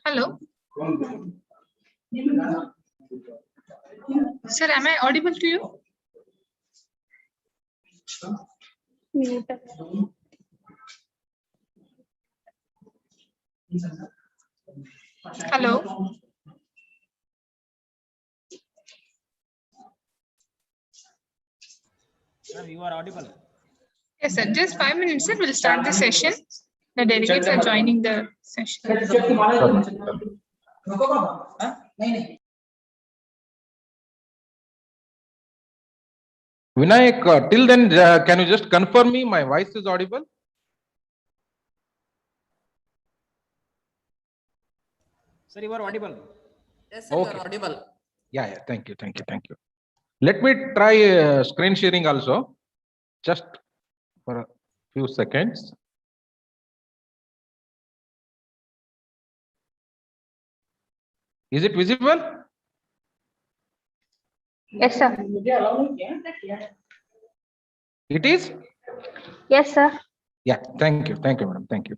Hello. Sir, am I audible to you? Hello. Sir, you are audible. Yes, sir. Just 5 minutes, sir. We'll start the session. The delegates are joining the session. Vinayak, till then, can you just confirm me my voice is audible? Sir, you are audible. Yes, sir, Okay. you are audible. Yeah, thank you. Let me try screen sharing also, just for a few seconds. Is it visible? Yes, sir. It is? Yes, sir. Yeah, thank you, madam, thank you.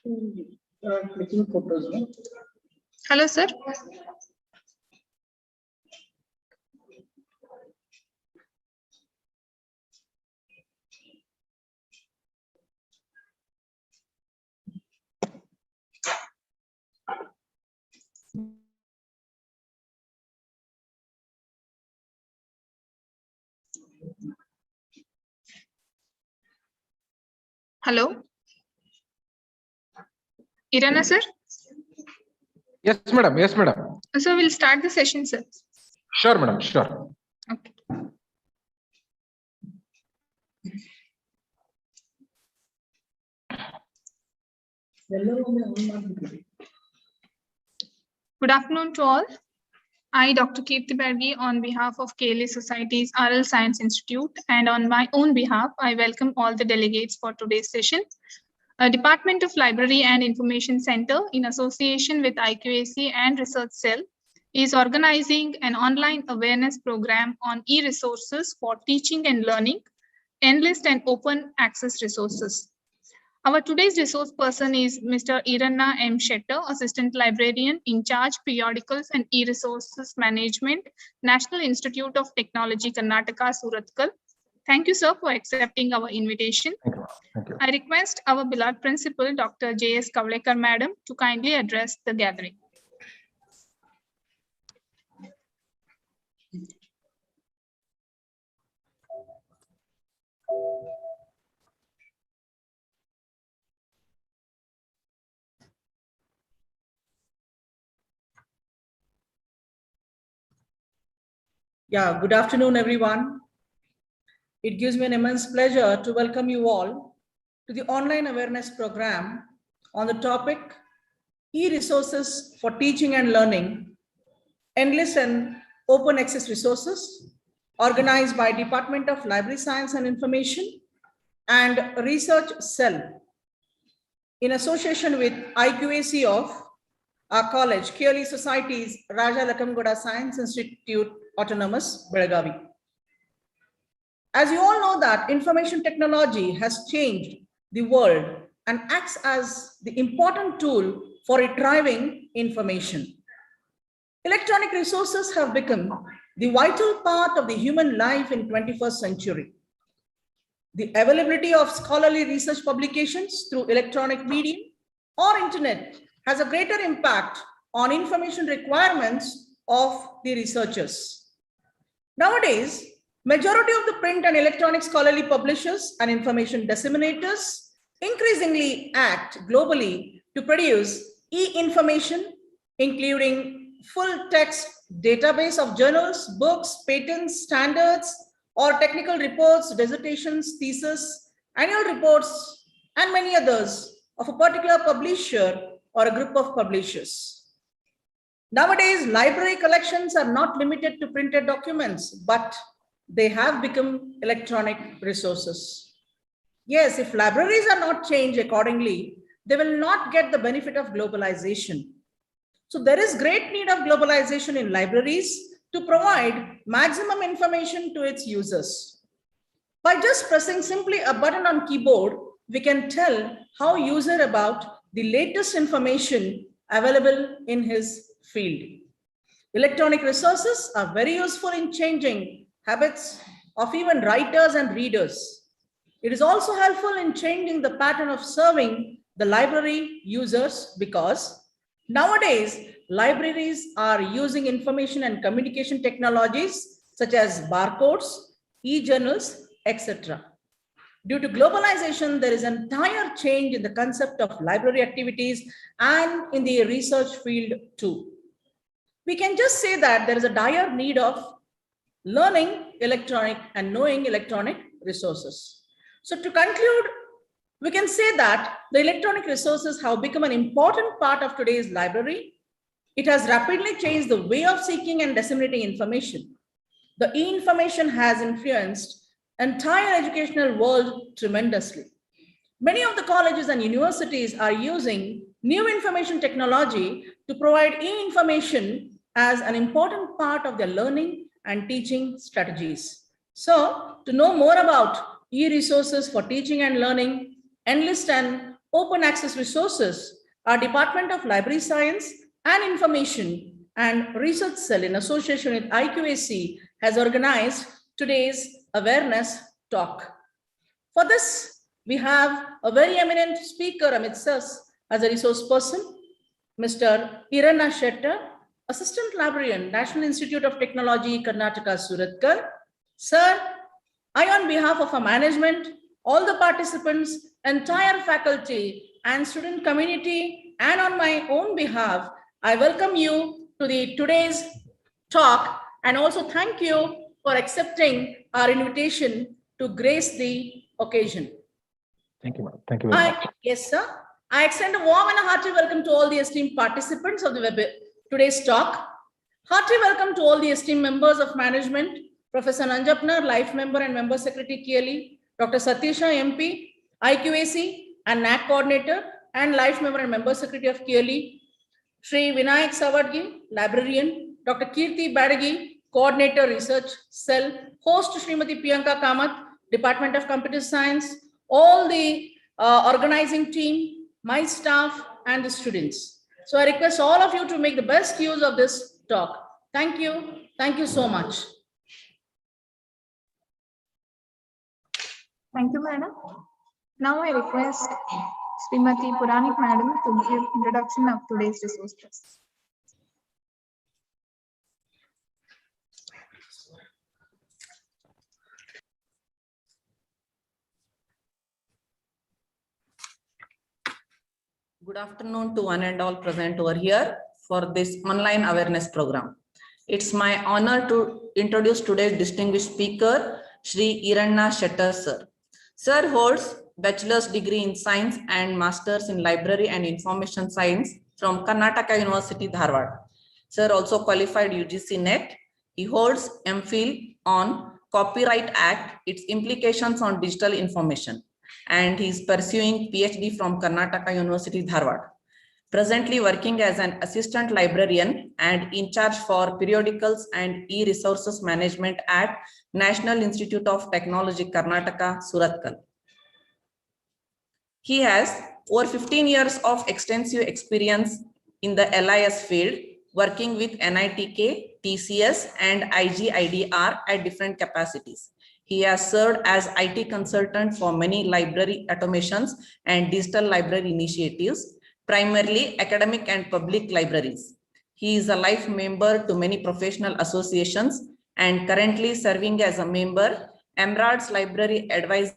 Clicking photos, no? Hello, sir. Hello. Irana, sir. Yes, madam. Yes, madam. So we'll start the session, sir. Sure, madam. Sure. Okay. Good afternoon to all. I, Dr. Kirti Bergi, on behalf of N-LIS Society's RL Science Institute, and on my own behalf, I welcome all the delegates for today's session. Department of Library and Information Center, in association with IQAC and Research Cell, is organizing an online awareness program on e-resources for teaching and learning, N-LIS and open access resources. Our today's resource person is Mr. Iranna M. Shetter, Assistant Librarian in charge Periodicals and E-Resources Management, National Institute of Technology, Karnataka, Surathkal. Thank you, sir, for accepting our invitation. Thank you. Thank you. I request our beloved principal, Dr. J.S. Kavlekar, madam, to kindly address the gathering. Yeah, good afternoon, everyone. It gives me an immense pleasure to welcome you all to the online awareness program on the topic e-resources for teaching and learning, N-LIS and open access resources, organized by Department of Library Science and Information and Research Cell in association with IQAC of our college, N-LIS Society's Raja Lakamgoda Science Institute, Autonomous, Belagavi. As you all know that information technology has changed the world and acts as the important tool for retrieving information. Electronic resources have become the vital part of the human life in 21st century. The availability of scholarly research publications through electronic medium or internet has a greater impact on information requirements of the researchers. Nowadays, majority of the print and electronic scholarly publishers and information disseminators increasingly act globally to produce e-information, including full text database of journals, books, patents, standards, or technical reports, dissertations, thesis, annual reports, and many others of a particular publisher or a group of publishers. Nowadays, library collections are not limited to printed documents, but they have become electronic resources. Yes, if libraries are not changed accordingly, they will not get the benefit of globalization. So there is great need of globalization in libraries to provide maximum information to its users. By just pressing simply a button on keyboard, we can tell how user about the latest information available in his field. Electronic resources are very useful in changing habits of even writers and readers. It is also helpful in changing the pattern of serving the library users because nowadays libraries are using information and communication technologies such as barcodes, e-journals, etc. Due to globalization, there is an entire change in the concept of library activities and in the research field too. We can just say that there is a dire need of learning electronic and knowing electronic resources. So to conclude, we can say that the electronic resources have become an important part of today's library. It has rapidly changed the way of seeking and disseminating information. The e-information has influenced the entire educational world tremendously. Many of the colleges and universities are using new information technology to provide e-information as an important part of their learning and teaching strategies. So, to know more about e-resources for teaching and learning, N-LIS and open access resources, our Department of Library Science and Information and Research Cell in association with IQAC has organized today's awareness talk. For this, we have a very eminent speaker amidst us as a resource person, Mr. Hiranna Shettar, Assistant Librarian, National Institute of Technology, Karnataka, Suratkal. Sir, I, on behalf of our management, all the participants, entire faculty and student community, and on my own behalf, I welcome you to today's talk and also thank you for accepting our invitation to grace the occasion. Thank you, madam. Thank you very much. Yes, sir. I extend a warm and a hearty welcome to all the esteemed participants of the today's talk. Hearty welcome to all the esteemed members of management, Professor Nanjapner, Life Member and Member Secretary KLE, Dr. Satisha MP, IQAC and NAC Coordinator and Life Member and Member Secretary of KLE, Shri Vinayak Savadgi, Librarian, Dr. Kirti Badagi, Coordinator Research Cell, Host Srimati Priyanka Kamath, Department of Computer Science, all the organizing team, my staff and the students. So I request all of you to make the best use of this talk. Thank you. Thank you so much. Thank you, madam. Now I request Srimati Puranik madam to give introduction of today's resource trust. Good afternoon to one and all present over here for this online awareness program. It's my honor to introduce today's distinguished speaker, Shri Hiranna Shettar sir. Sir holds bachelor's degree in science and master's in library and information science from Karnataka University, Dharwad. Sir also qualified UGC NET. He holds MPhil on Copyright Act, its implications on digital information, and he is pursuing PhD from Karnataka University, Dharwad. Presently working as an assistant librarian and in charge for periodicals and e-resources management at National Institute of Technology, Karnataka, Suratkal. He has over 15 years of extensive experience in the N-LIS field, working with NITK, TCS, and IGIDR at different capacities. He has served as IT consultant for many library automations and digital library initiatives, primarily academic and public libraries. He is a life member to many professional associations and currently serving as a member, Emerald's Library Advisor.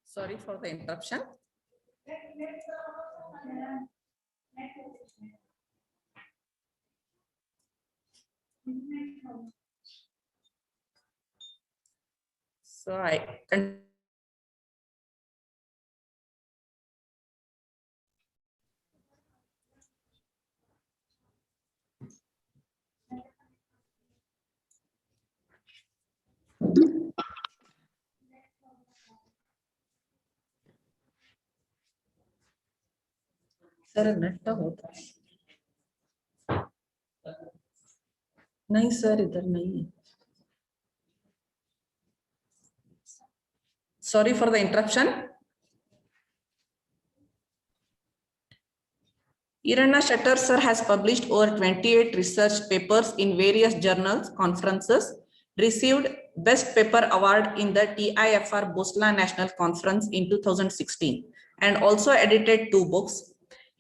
Sorry for the interruption. So I sir net होता नहीं sir इधर नहीं है. Sorry for the interruption. Hiranna Shettar sir has published over 28 research papers in various journals, conferences, received Best Paper Award in the TIFR Bosla National Conference in 2016, and also edited 2 books.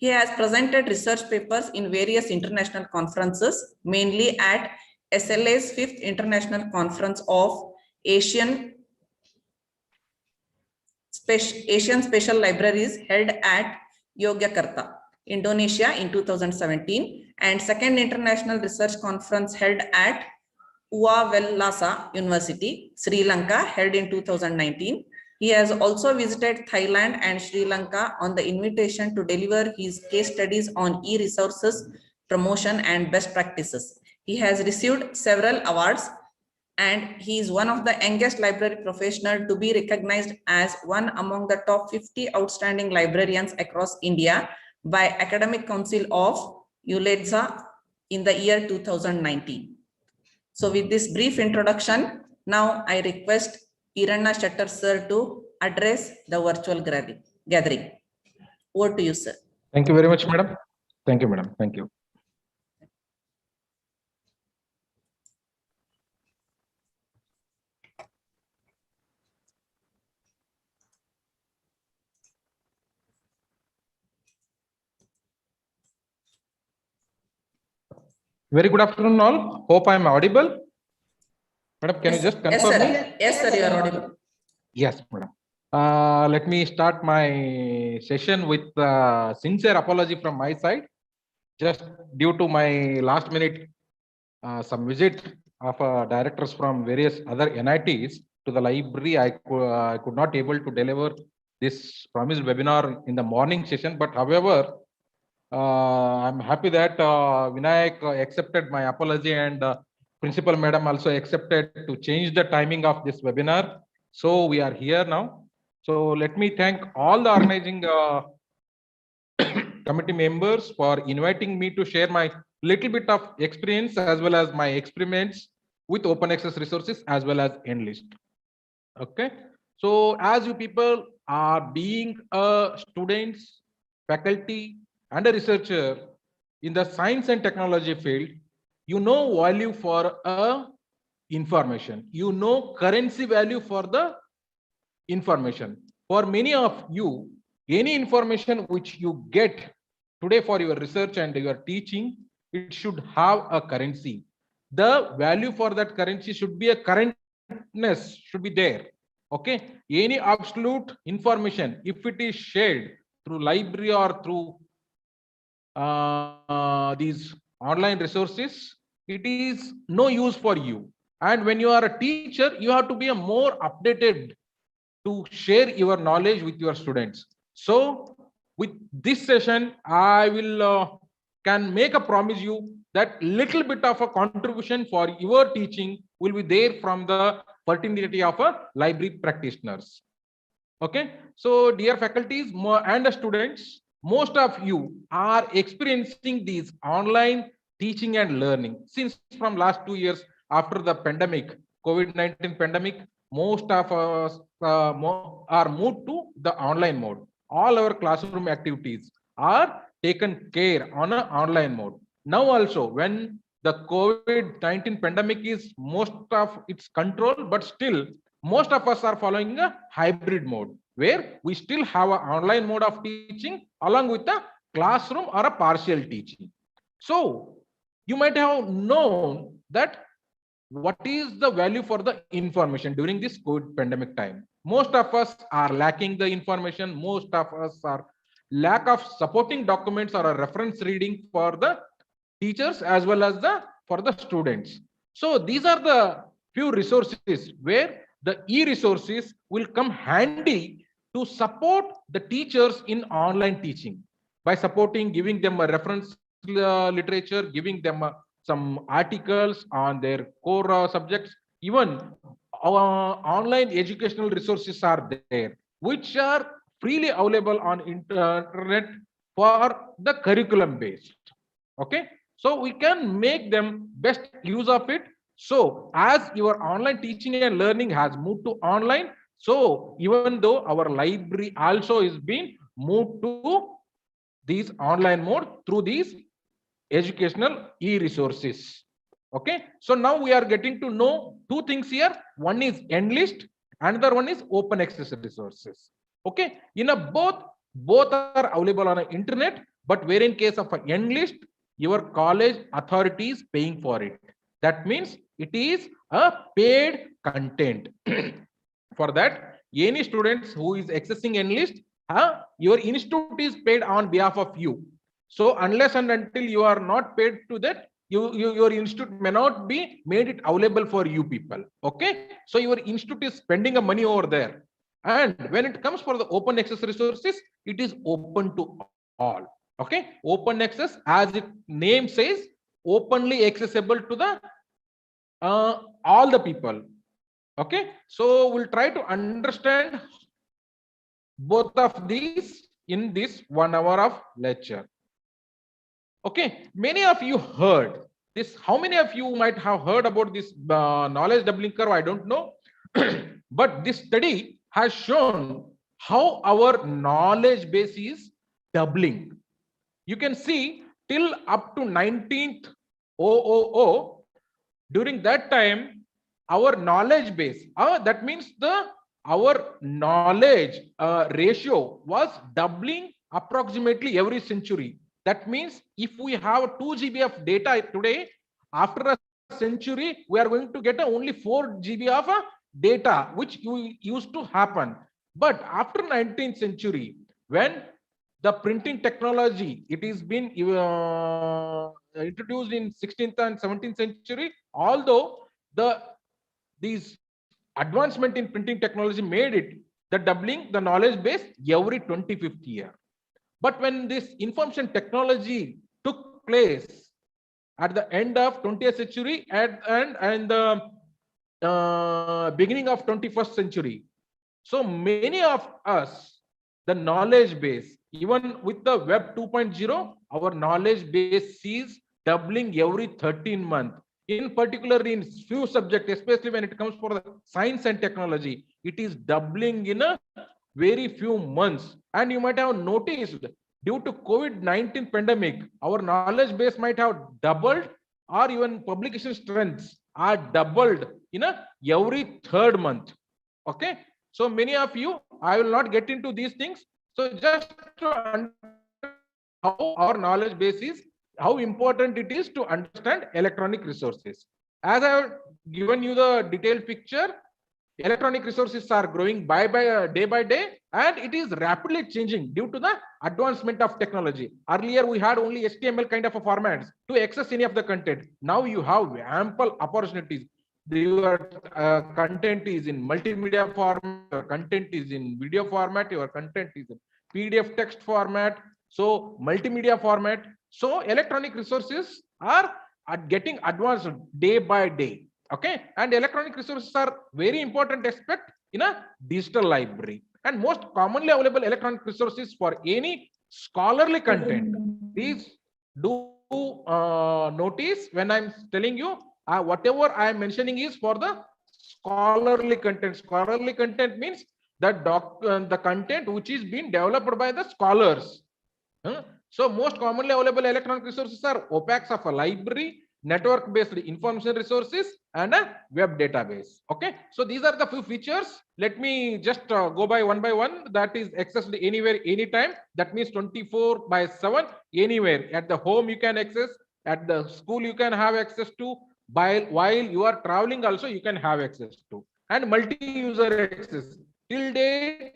He has presented research papers in various international conferences, mainly at SLA's 5th International Conference of Asian Special Libraries held at Yogyakarta, Indonesia in 2017, and 2nd International Research Conference held at Uwavellasa University, Sri Lanka, held in 2019. He has also visited Thailand and Sri Lanka on the invitation to deliver his case studies on e-resources, promotion, and best practices. He has received several awards, and he is one of the youngest library professionals to be recognized as one among the top 50 outstanding librarians across India by Academic Council of ULEDSA in the year 2019. So with this brief introduction, now I request Iranna Shettar sir to address the virtual gathering. Over to you, sir. Thank you very much, madam. Thank you, madam. Thank you. Very good afternoon, all. Hope I am audible. Madam, can you just confirm? Yes, sir. me? Yes, sir, you are audible. Yes, madam. Let me start my session with sincere apology from my side. Just due to my last minute some visit of directors from various other NITs to the library, I could not able to deliver this promised webinar in the morning session. But however, I'm happy that Vinayak accepted my apology, and Principal Madam also accepted to change the timing of this webinar. So we are here now. So let me thank all the organizing committee members for inviting me to share my little bit of experience as well as my experiments with open access resources as well as N-LIS. Okay. So as you people are being students, faculty, and a researcher in the science and technology field, you know value for information. You know currency value for the information. For many of you, any information which you get today for your research and your teaching, it should have a currency. The value for that currency should be a currentness, should be there. Okay. Any absolute information, if it is shared through library or through these online resources, it is no use for you. And when you are a teacher, you have to be a more updated to share your knowledge with your students. So with this session, I will can make a promise you that little bit of a contribution for your teaching will be there from the pertinency of a library practitioners. Okay. So dear faculties and students, most of you are experiencing these online teaching and learning since from last 2 years after the pandemic, COVID-19 pandemic. Most of us are moved to the online mode. All our classroom activities are taken care on an online mode. Now also, when the COVID-19 pandemic is most of its control, but still most of us are following a hybrid mode where we still have an online mode of teaching along with a classroom or a partial teaching. So you might have known that what is the value for the information during this COVID pandemic time. Most of us are lacking the information. Most of us are lack of supporting documents or a reference reading for the teachers as well as for the students. So these are the few resources where the e-resources will come handy to support the teachers in online teaching by supporting, giving them a reference literature, giving them some articles on their core subjects. Even online educational resources are there, which are freely available on internet for the curriculum based. Okay. So we can make them best use of it. So as your online teaching and learning has moved to online, so even though our library also is being moved to these online mode through these educational e-resources. Okay. So now we are getting to know two things here. One is N-LIS, another one is open access resources. Okay. In a both are available on the internet, But where in case of an N-list, your college authority is paying for it. That means it is a paid content. For that, any students who is accessing N-list, your institute is paid on behalf of you. So unless and until you are not paid to that, your institute may not be made it available for you people. Okay, so your institute is spending a money over there. And when it comes for the open access resources, it is open to all. Okay, open access, as its name says, openly accessible to the all the people. Okay, so we'll try to understand both of these in this 1 hour of lecture. Okay, many of you heard this. How many of you might have heard about this knowledge doubling curve? I don't know. But this study has shown how our knowledge base is doubling. You can see till up to 19th 000, during that time, our knowledge base, that means our knowledge ratio was doubling approximately every century. That means if we have 2 GB of data today, after a century, we are going to get only 4 GB of data, which used to happen. But after 19th century, when the printing technology, it is been introduced in 16th and 17th century, although these advancement in printing technology made it the doubling the knowledge base every 25th year. But when this information technology took place at the end of 20th century and the beginning of 21st century, so many of us, the knowledge base, even with the web 2.0, our knowledge base is doubling every 13 months. In particular, in few subjects, especially when it comes for the science and technology, it is doubling in a very few months. And you might have noticed, due to COVID-19 pandemic, our knowledge base might have doubled, or even publication strengths are doubled in every third month. Okay, so many of you, I will not get into these things. So just to understand how our knowledge base is, how important it is to understand electronic resources. As I have given you the detailed picture, electronic resources are growing day by day, and it is rapidly changing due to the advancement of technology. Earlier, we had only HTML kind of a formats to access any of the content. Now you have ample opportunities. Your content is in multimedia format, your content is in video format, your content is in PDF text format, so multimedia format. So electronic resources are getting advanced day by day. Okay, and electronic resources are very important aspect in a digital library. And most commonly available electronic resources for any scholarly content. Please do notice when I'm telling you, whatever I am mentioning is for the scholarly content. Scholarly content means the content which is being developed by the scholars. So most commonly available electronic resources are OPACs of a library, network-based information resources, and a web database. Okay, so these are the few features. Let me just go by one. That is accessed anywhere, anytime. That means 24/7, anywhere. At the home you can access, at the school you can have access to, while you are traveling also you can have access to, and multi-user access. Till date,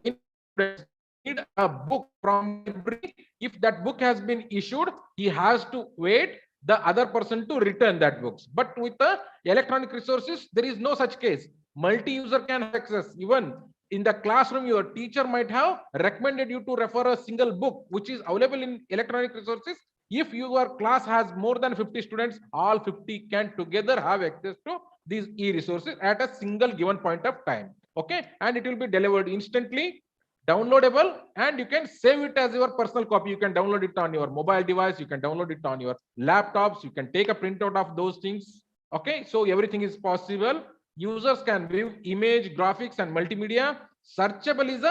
need a book from library. If that book has been issued, he has to wait the other person to return that books. But with the electronic resources, there is no such case. Multi-user can access. Even in the classroom, your teacher might have recommended you to refer a single book which is available in electronic resources. If your class has more than 50 students, all 50 can together have access to these e-resources at a single given point of time. Okay, and it will be delivered instantly, downloadable, and you can save it as your personal copy. You can download it on your mobile device, you can download it on your laptops, you can take a printout of those things. Okay, so everything is possible. Users can view image, graphics, and multimedia. Searchable is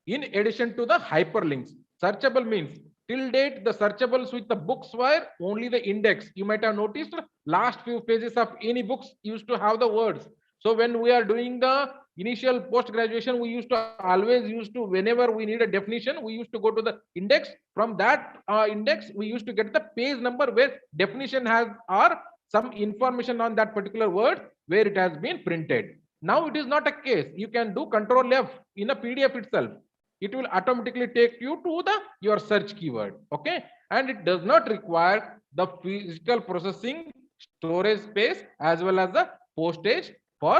in addition to the hyperlinks. Searchable means till date the searchables with the books were only the index. You might have noticed last few pages of any books used to have the words. So when we are doing the initial post-graduation, we used to whenever we need a definition, we used to go to the index. From that index, we used to get the page number where definition has or some information on that particular word where it has been printed. Now it is not a case. You can do Control F in a PDF itself. It will automatically take you to your search keyword. Okay, and it does not require the physical processing, storage space, as well as the postage for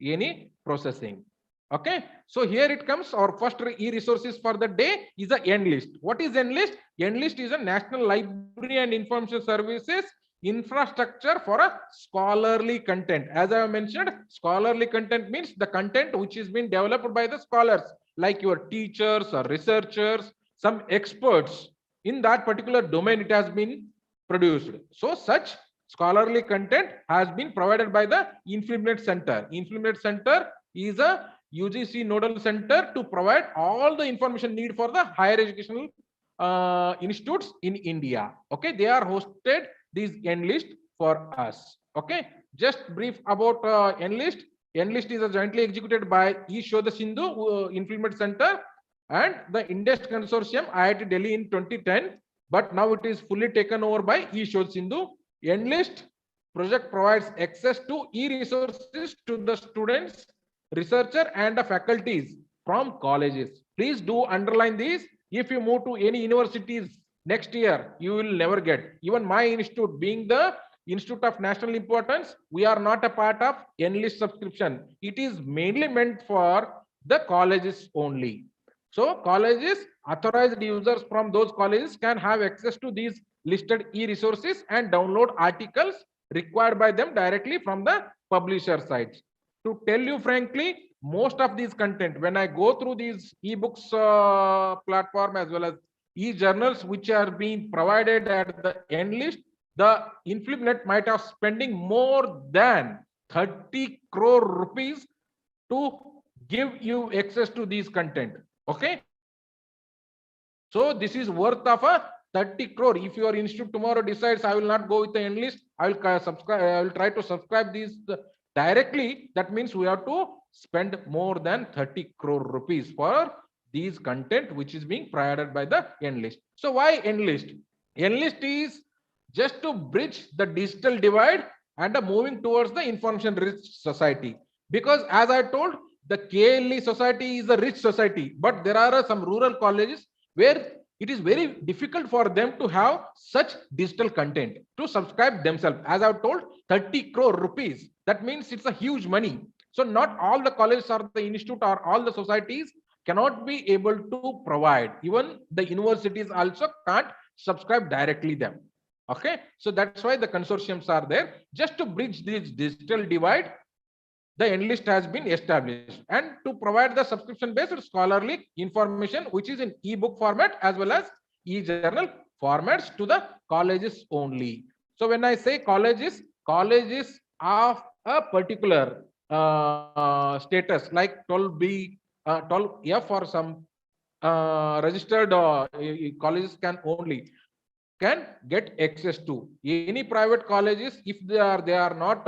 any processing. Okay, so here it comes. Our first e-resources for the day is the N-LIS. What is N-LIS? N-LIS is a National Library and Information Services infrastructure for a scholarly content. As I have mentioned, scholarly content means the content which is being developed by the scholars, like your teachers or researchers, some experts in that particular domain. It has been produced. So such scholarly content has been provided by the Influent Center. Influent Center is a UGC nodal center to provide all the information needed for the higher educational institutes in India. Okay, they are hosted these N-LIS for us. Okay, just brief about N-LIS. N-LIS is jointly executed by Shodha Sindhu Influent Center and the Index Consortium IIT Delhi in 2010, but now it is fully taken over by Shodha Sindhu. N-LIS project provides access to e-resources to the students, researcher, and the faculties from colleges. Please do underline these. If you move to any universities next year, you will never get. Even my institute, being the Institute of National Importance, we are not a part of N-LIS subscription. It is mainly meant for the colleges only. So colleges, authorized users from those colleges can have access to these listed e-resources and download articles required by them directly from the publisher sites. To tell you frankly, most of these content, when I go through these eBooks platform as well as e-journals which are being provided at the N-LIS, the Influent might have spending more than 30 crore rupees to give you access to these content. Okay, so this is worth of a 30 crore. If your institute tomorrow decides I will not go with the N-LIS, I will subscribe. I will try to subscribe these directly. That means we have to spend more than 30 crore rupees for these content which is being provided by the N-LIS. So why N-LIS? N-LIS is just to bridge the digital divide and moving towards the information rich society. Because as I told, the KLE society is a rich society, but there are some rural colleges where it is very difficult for them to have such digital content to subscribe themselves. As I've told, 30 crore rupees. That means it's a huge money. So not all the colleges or the institute or all the societies cannot be able to provide. Even the universities also can't subscribe directly them. Okay, so that's why the consortiums are there. Just to bridge this digital divide, the N-LIS has been established, and to provide the subscription-based scholarly information, which is in ebook format as well as e-journal formats to the colleges only. So when I say colleges of a particular status like 12B, 12F or some registered colleges can get access to. Any private colleges, if they are not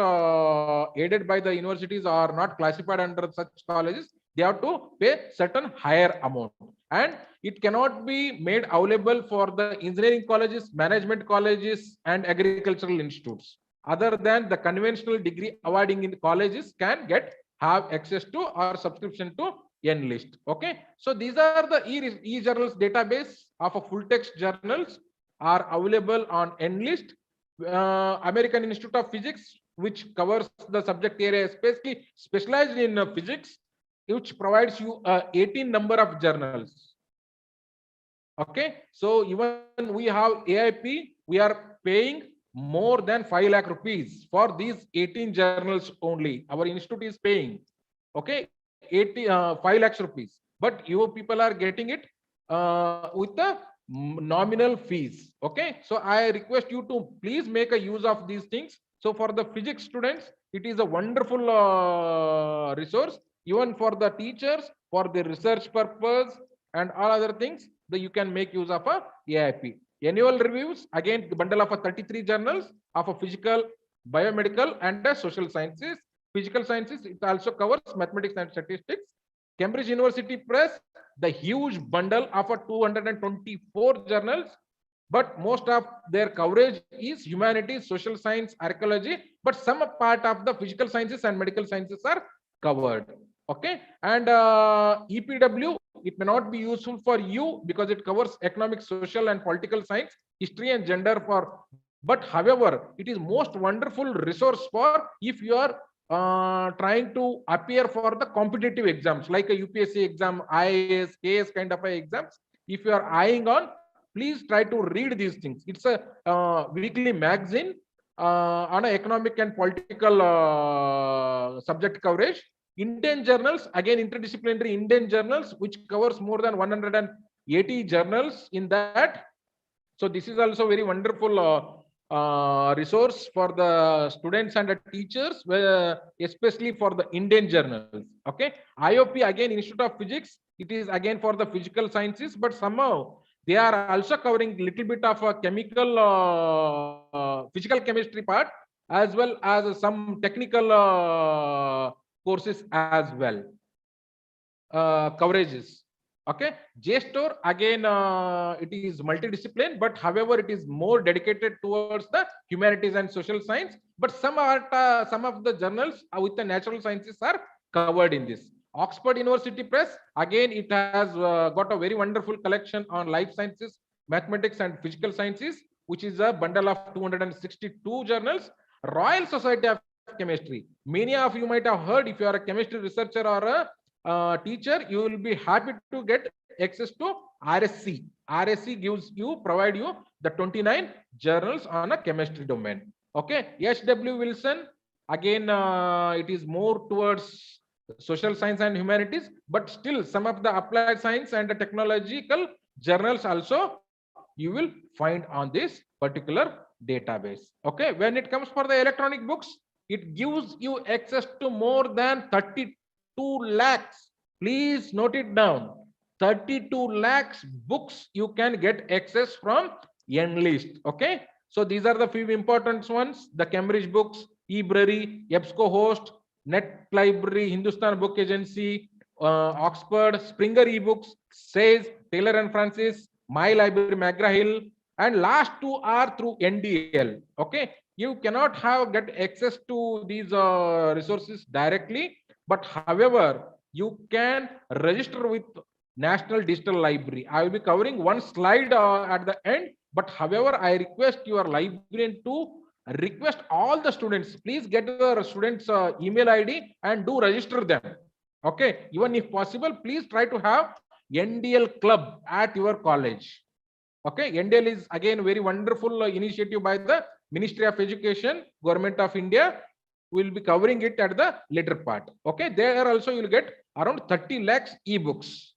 aided by the universities or not classified under such colleges, they have to pay certain higher amount, and it cannot be made available for the engineering colleges, management colleges, and agricultural institutes. Other than the conventional degree awarding in colleges can have access to or subscription to N-LIS. Okay, so these are the e-journals database of a full text journals are available on N-LIS. American Institute of Physics, which covers the subject area, especially specialized in physics, which provides you 18 number of journals. Okay, so even we have AIP, we are paying more than 5 lakh rupees for these 18 journals only. Our institute is paying, okay, 5 lakhs rupees, but you people are getting it with the nominal fees. Okay, so I request you to please make a use of these things. So for the physics students, it is a wonderful resource. Even for the teachers, for the research purpose and all other things, that you can make use of a AIP. Annual reviews, again the bundle of 33 journals of a physical, biomedical, and social sciences, physical sciences. It also covers mathematics and statistics. Cambridge University Press, the huge bundle of 224 journals, but most of their coverage is humanities, social science, archaeology, but some part of the physical sciences and medical sciences are covered. Okay, and EPW, it may not be useful for you because it covers economic, social, and political science, history, and gender. But however, it is most wonderful resource for if you are trying to appear for the competitive exams like a UPSC exam, IAS, KS kind of exams. If you are eyeing on, please try to read these things. It's a weekly magazine on economic and political subject coverage. Indian journals, again interdisciplinary Indian journals, which covers more than 180 journals in that. So this is also very wonderful resource for the students and the teachers, especially for the Indian journals. Okay, IOP, again Institute of Physics, it is again for the physical sciences, but somehow they are also covering little bit of a chemical physical chemistry part, as well as some technical courses as well, coverages. Okay, JSTOR, again it is multidiscipline, but however it is more dedicated towards the humanities and social science, but some of the journals with the natural sciences are covered in this. Oxford University Press, again it has got a very wonderful collection on life sciences, mathematics, and physical sciences, which is a bundle of 262 journals. Royal Society of Chemistry, many of you might have heard, if you are a chemistry researcher or a teacher, you will be happy to get access to RSC. RSC provide you the 29 journals on a chemistry domain. Okay, H.W. Wilson, again it is more towards social science and humanities, but still some of the applied science and the technological journals also you will find on this particular database. Okay, when it comes for the electronic books, it gives you access to more than 32 lakhs. Please note it down. 32 lakhs books you can get access from N-LIS. Okay, so these are the few important ones: the Cambridge Books, eBrary, EBSCO-Host, Net Library, Hindustan Book Agency, Oxford, Springer eBooks, Says, Taylor and Francis, My Library, McGraw-Hill, and last two are through NDL. Okay, you cannot get access to these resources directly, but however, you can register with National Digital Library. I will be covering one slide at the end, but however, I request your librarian to request all the students, please get the students email ID and do register them. Okay, even if possible, please try to have NDL club at your college. Okay, NDL is again very wonderful initiative by the Ministry of Education, Government of India. We'll be covering it at the later part. Okay, there also you will get around 30 lakhs ebooks.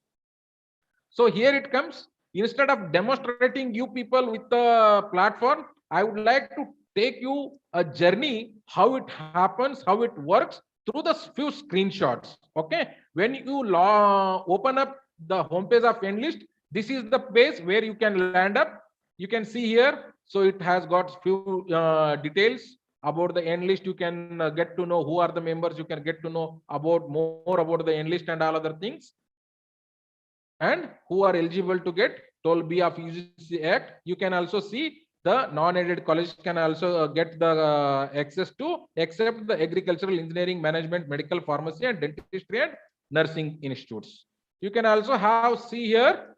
So here it comes. Instead of demonstrating you people with the platform, I would like to take you a journey, how it happens, how it works through the few screenshots. Okay, when you open up the homepage of N-LIS, this is the page where you can land up. You can see here, so it has got few details about the N-LIS. You can get to know who are the members. You can get to know about more about the N-LIS and all other things, and who are eligible to get 12B of UGC Act. You can also see the non-aided college can also get the access to, except the agricultural, engineering, management, medical, pharmacy, and dentistry and nursing institutes. You can also see here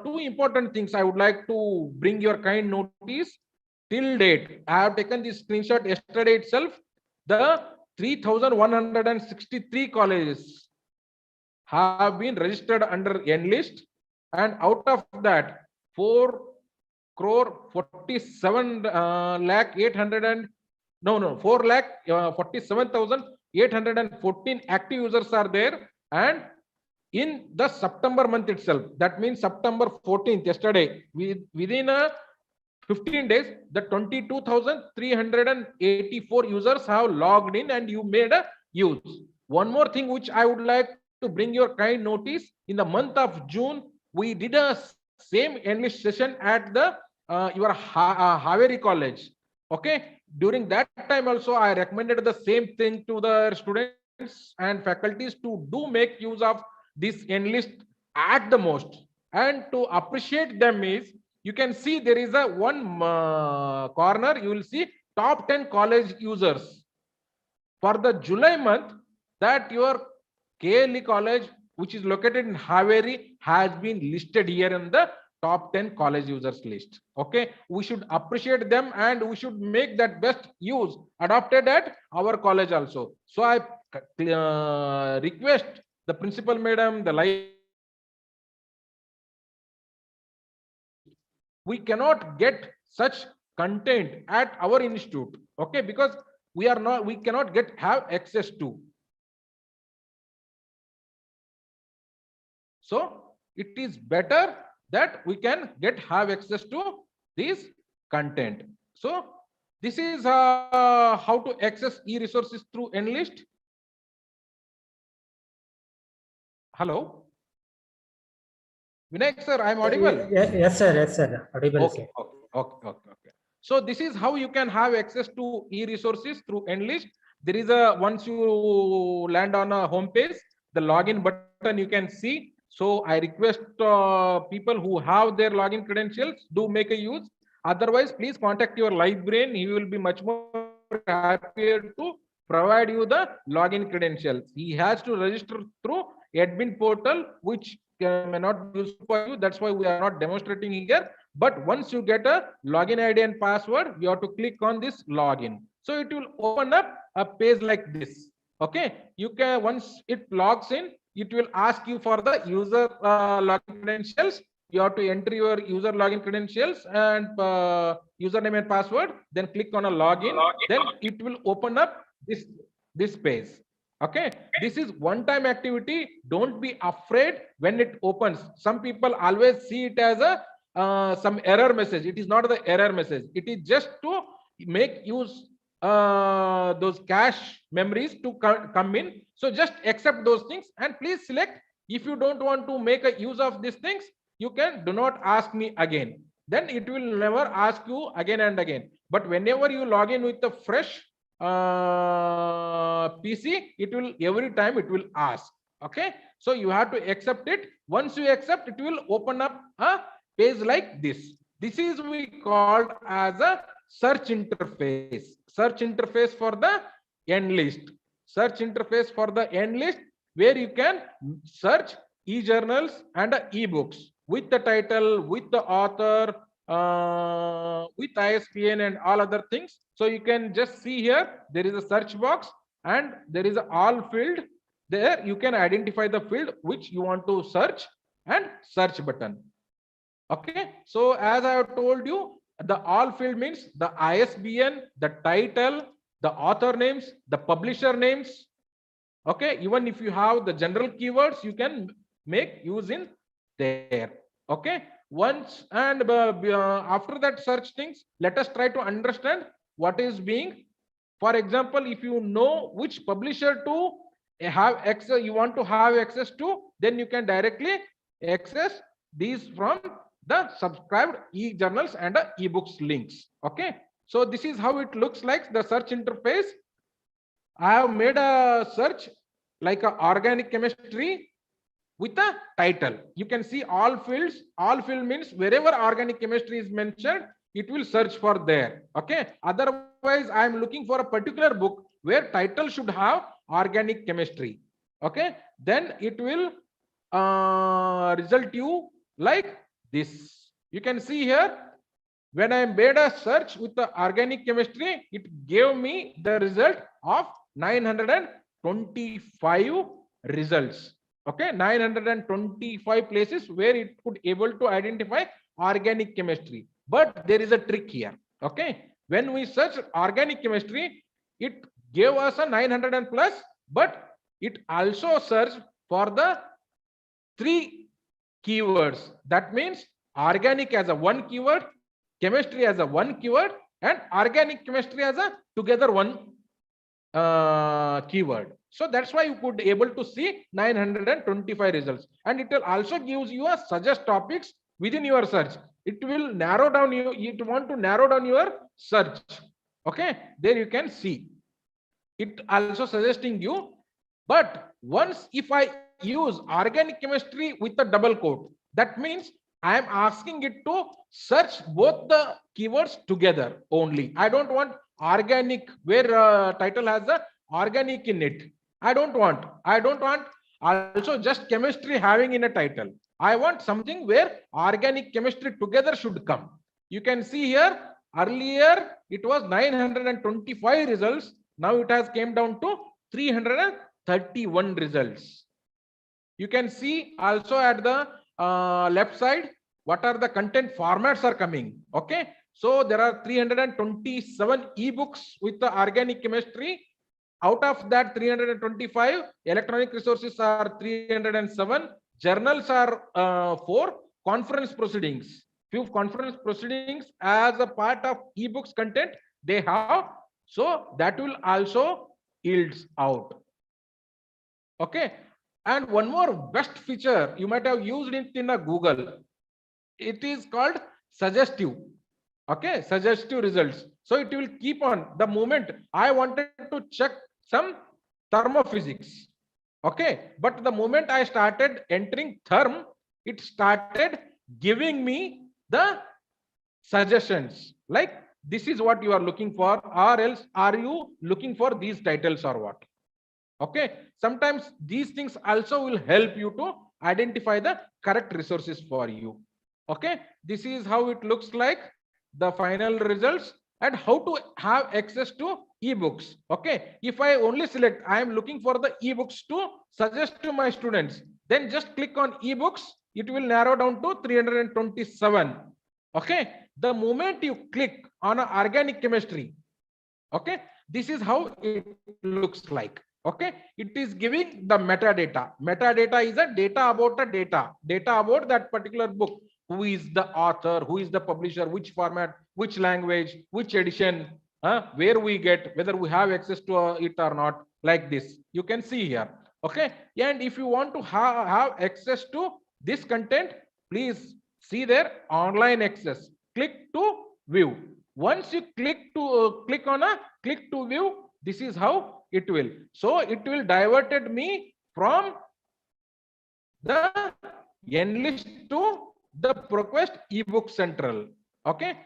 two important things I would like to bring your kind notice. Till date, I have taken this screenshot yesterday itself. The 3,163 colleges have been registered under N-LIS, and out of that 4,47,814 active users are there. And in the September month itself, that means September 14th, yesterday, within 15 days, the 22,384 users have logged in and you made a use. One more thing which I would like to bring your kind notice, in the month of June, we did a same N-LIS session at the your Haveri College. Okay, during that time also I recommended the same thing to the students and faculties to do make use of this N-LIS at the most. And to appreciate them is, you can see there is a one corner, you will see top 10 college users for the July month, that your KLE college, which is located in Haveri, has been listed here in the top 10 college users list. Okay, we should appreciate them and we should make that best use adopted at our college also. So I request the principal madam, the life, we cannot get such content at our institute. Okay, because we cannot have access to. So it is better that we can have access to this content. So this is how to access e-resources through N-LIS. Hello, Vinayak sir, I am audible? Yes, sir. Yes, sir. Audible, Okay, okay. So this is how you can have access to e-resources through N-LIS. There is a, once you land on a home page, the login button you can see. So I request people who have their login credentials, do make a use. Otherwise, please contact your librarian. He will be much more happier to provide you the login credentials. He has to register through admin portal, which may not be useful for you. That's why we are not demonstrating here. But once you get a login ID and password, you have to click on this login. So it will open up a page like this. Okay, you can, once it logs in, it will ask you for the user login credentials. You have to enter your user login credentials and username and password. Then click on a login. Then it will open up this page. Okay, this is one-time activity. Don't be afraid when it opens. Some people always see it as a some error message. It is not the error message. It is just to make use those cache memories to come in. So just accept those things and please select. If you don't want to make a use of these things, you can do not ask me again. Then it will never ask you again and again. But whenever you log in with a fresh PC, it will every time it will ask. Okay, so you have to accept it. Once you accept, it will open up a page like this. This is we called as a search interface. Search interface for the N-LIS. Search interface for the N-LIS, where you can search e-journals and e-books with the title, with the author, with ISBN and all other things. So you can just see here, there is a search box and there is a all field. There you can identify the field which you want to search and search button. Okay, so as I have told you, the all field means the ISBN, the title, the author names, the publisher names. Okay, even if you have the general keywords, you can make use in there. Okay, once and after that search things, let us try to understand what is being. For example, if you know which publisher to have access, you want to have access to, then you can directly access these from the subscribed e-journals and e-books links. Okay, so this is how it looks like, the search interface. I have made a search like a organic chemistry with a title. You can see all fields. All field means wherever organic chemistry is mentioned, it will search for there. Okay, otherwise I am looking for a particular book where title should have organic chemistry. Okay, then it will result you like this. You can see here, when I made a search with the organic chemistry, it gave me the result of 925 results. Okay, 925 places where it could able to identify organic chemistry. But there is a trick here. Okay, when we search organic chemistry, it gave us a 900 and plus, but it also searched for the 3 keywords. That means organic as a 1 keyword, chemistry as a 1 keyword, and organic chemistry as a together 1 keyword. So that's why you could able to see 925 results. And it will also gives you a suggest topics within your search. It will narrow down you. You want to narrow down your search. Okay, there you can see. It also suggesting you, but once if I use organic chemistry with a double quote, that means I am asking it to search both the keywords together only. I don't want organic where title has the organic in it. I don't want also just chemistry having in a title. I want something where organic chemistry together should come. You can see here earlier it was 925 results. Now it has came down to 331 results. You can see also at the left side what are the content formats are coming. Okay, so there are 327 ebooks with the organic chemistry. Out of that 325, electronic resources are 307, journals are 4, conference proceedings. Few conference proceedings as a part of ebooks content they have, so that will also yields out. Okay, and one more best feature you might have used it in a Google. It is called suggestive. Okay, suggestive results. So it will keep on the moment I wanted to check some thermophysics. Okay, but the moment I started entering therm, it started giving me the suggestions like this is what you are looking for, or else are you looking for these titles or what. Okay, sometimes these things also will help you to identify the correct resources for you. Okay, this is how it looks like, the final results, and how to have access to ebooks. Okay, if I only select I am looking for the ebooks to suggest to my students, then just click on ebooks, it will narrow down to 327. Okay, the moment you click on an organic chemistry, okay, this is how it looks like. Okay, it is giving the metadata. Metadata is a data about the data about that particular book. Who is the author, who is the publisher, which format, which language, which edition, where we get, whether we have access to it or not, like this you can see here. Okay, and if you want to have access to this content, please see there online access, click to view. Once you click to click to view, this is how it will. So it will diverted me from the N-LIS to the ProQuest ebook central. Okay,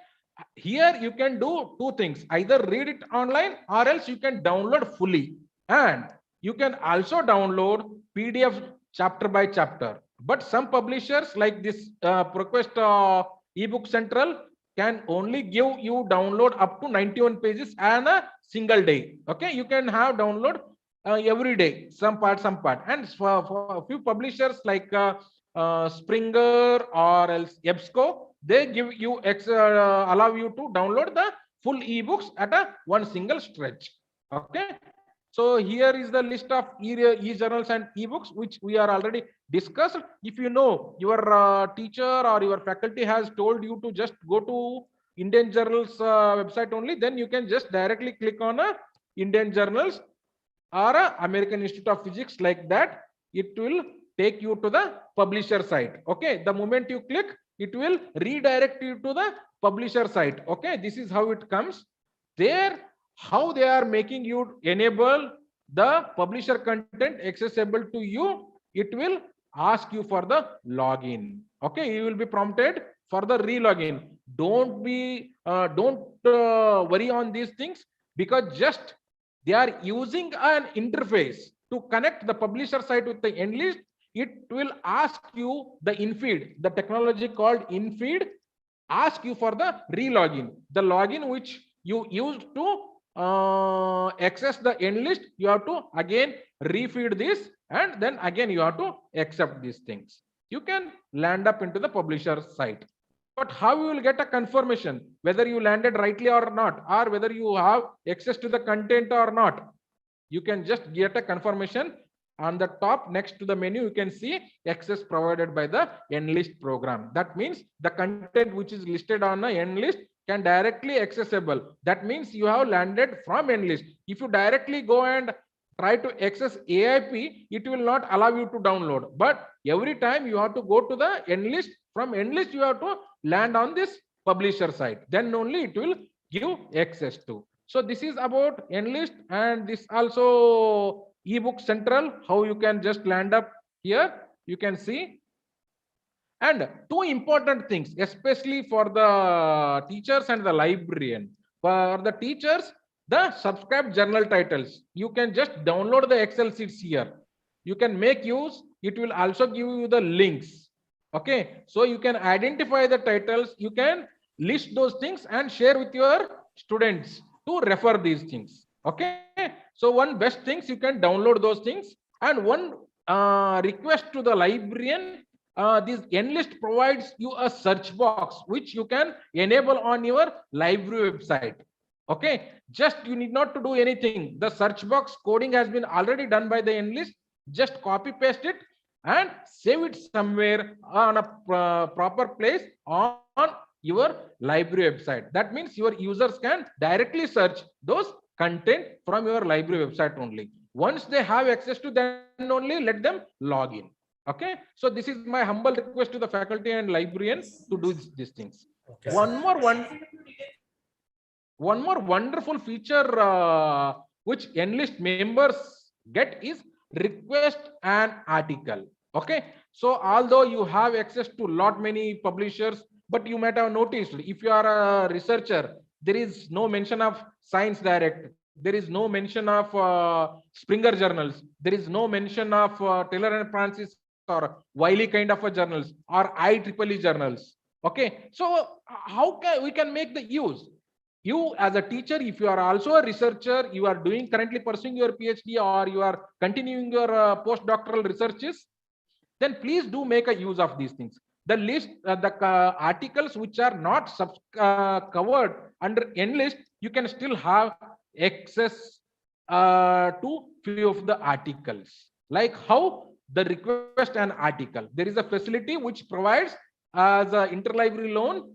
here you can do two things, either read it online or else you can download fully, and you can also download PDF chapter by chapter. But some publishers like this ProQuest ebook central can only give you download up to 91 pages and a single day. Okay, you can have download every day, some part, and for a few publishers like Springer or else EBSCO, they give you allow you to download the full ebooks at a one single stretch. Okay, so here is the list of e-journals and ebooks which we are already discussed. If you know your teacher or your faculty has told you to just go to Indian Journals website only, then you can just directly click on Indian Journals or American Institute of Physics, like that. It will take you to the publisher site. Okay, the moment you click, it will redirect you to the publisher site. Okay, this is how it comes there. How they are making you enable the publisher content accessible to you, it will ask you for the login. Okay, you will be prompted for the re-login. Don't worry on these things, because just they are using an interface to connect the publisher site with the N-LIS. It will ask you the infeed, the technology called infeed, ask you for the re-login, the login which you used to access the N-LIS. You have to again refeed this, and then again you have to accept these things. You can land up into the publisher site. But how you will get a confirmation whether you landed rightly or not, or whether you have access to the content or not? You can just get a confirmation on the top next to the menu. You can see access provided by the N-LIS program. That means the content which is listed on the N-LIS can directly accessible. That means you have landed from N-LIS. If you directly go and try to access AIP, it will not allow you to download. But every time you have to go to the N-LIS. From N-LIS you have to land on this publisher site. Then only it will give access to. So this is about N-LIS, and this also ebook central, how you can just land up here. You can see. And two important things, especially for the teachers and the librarian. For the teachers, the subscribed journal titles. You can just download the Excel sheets here. You can make use. It will also give you the links. Okay, so you can identify the titles. You can list those things and share with your students to refer these things. Okay, so one best things, you can download those things. And one request to the librarian, this N-LIS provides you a search box which you can enable on your library website. Okay, just you need not to do anything. The search box coding has been already done by the N-LIS. Just copy paste it and save it somewhere on a proper place on your library website. That means your users can directly search those content from your library website only. Once they have access to that, only let them log in. Okay, so this is my humble request to the faculty and librarians to do these things. Okay, One more wonderful feature which N-LIS members get is request an article. Okay, so although you have access to lot many publishers, but you might have noticed, if you are a researcher, there is no mention of Science Direct, there is no mention of Springer journals, there is no mention of Taylor and Francis or Wiley kind of a journals or IEEE journals. Okay, so how can we can make the use? You as a teacher, if you are also a researcher, you are doing currently pursuing your PhD or you are continuing your postdoctoral researches, then please do make a use of these things. The list, the articles which are not covered under N-LIS, you can still have access to few of the articles. Like how the request an article. There is a facility which provides as an interlibrary loan,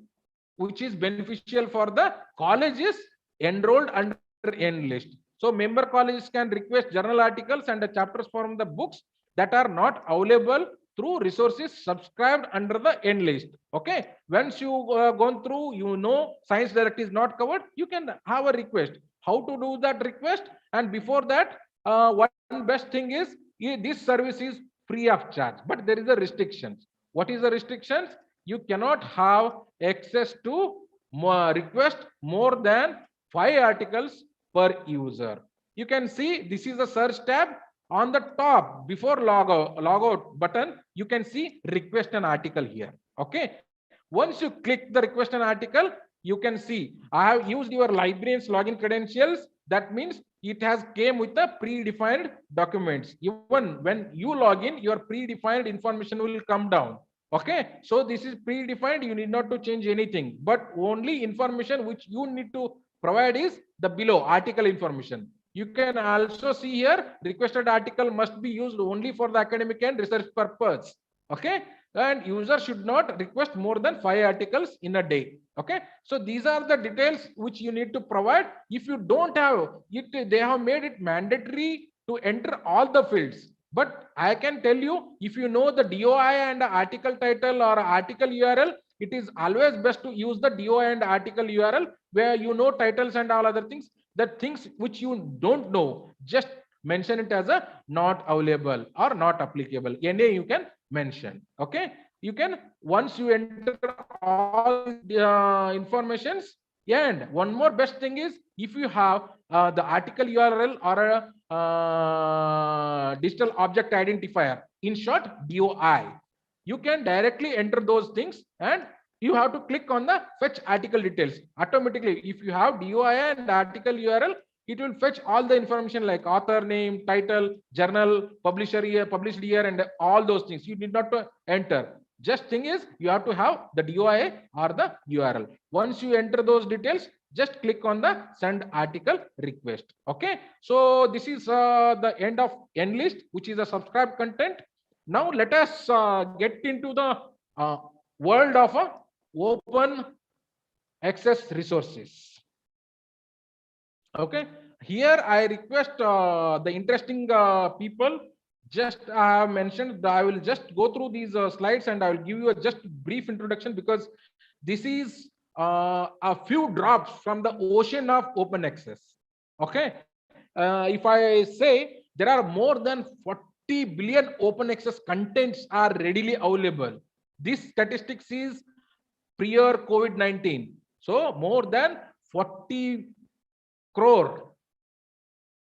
which is beneficial for the colleges enrolled under N-LIS. So member colleges can request journal articles and the chapters from the books that are not available through resources subscribed under the N-LIS. Okay, once you gone through, you know Science Direct is not covered, you can have a request. How to do that request? And before that, one best thing is this service is free of charge, but there is a restrictions. What is the restrictions? You cannot have access to request more than 5 articles per user. You can see this is a search tab. On the top, before logout button, you can see request an article here. Okay, once you click the request an article, you can see I have used your librarian's login credentials. That means it has came with the predefined documents. Even when you log in, your predefined information will come down. Okay, so this is predefined, you need not to change anything, but only information which you need to provide is the below article information. You can also see here requested article must be used only for the academic and research purpose. Okay, and user should not request more than 5 articles in a day. Okay, so these are the details which you need to provide. If you don't have it, they have made it mandatory to enter all the fields. But I can tell you, if you know the DOI and the article title or article URL, it is always best to use the DOI and article URL where you know titles and all other things. The things which you don't know, just mention it as a not available or not applicable. NA you can mention. Okay, you can once you enter all the informations. And one more best thing is if you have the article URL or a digital object identifier, in short DOI, you can directly enter those things and you have to click on the fetch article details. Automatically, if you have DOI and article URL, it will fetch all the information like author name, title, journal, publisher year, published year, and all those things. You need not to enter. Just thing is you have to have the DOI or the URL. Once you enter those details, just click on the send article request. Okay, so this is the end of N-LIS, which is a subscribed content. Now let us get into the world of open access resources. Okay, here I request the interesting people. Just I have mentioned that I will just go through these slides and I will give you a just brief introduction because this is a few drops from the ocean of open access. Okay, if I say there are more than 40 billion open access contents are readily available. This statistics is prior COVID-19. So more than 40 crore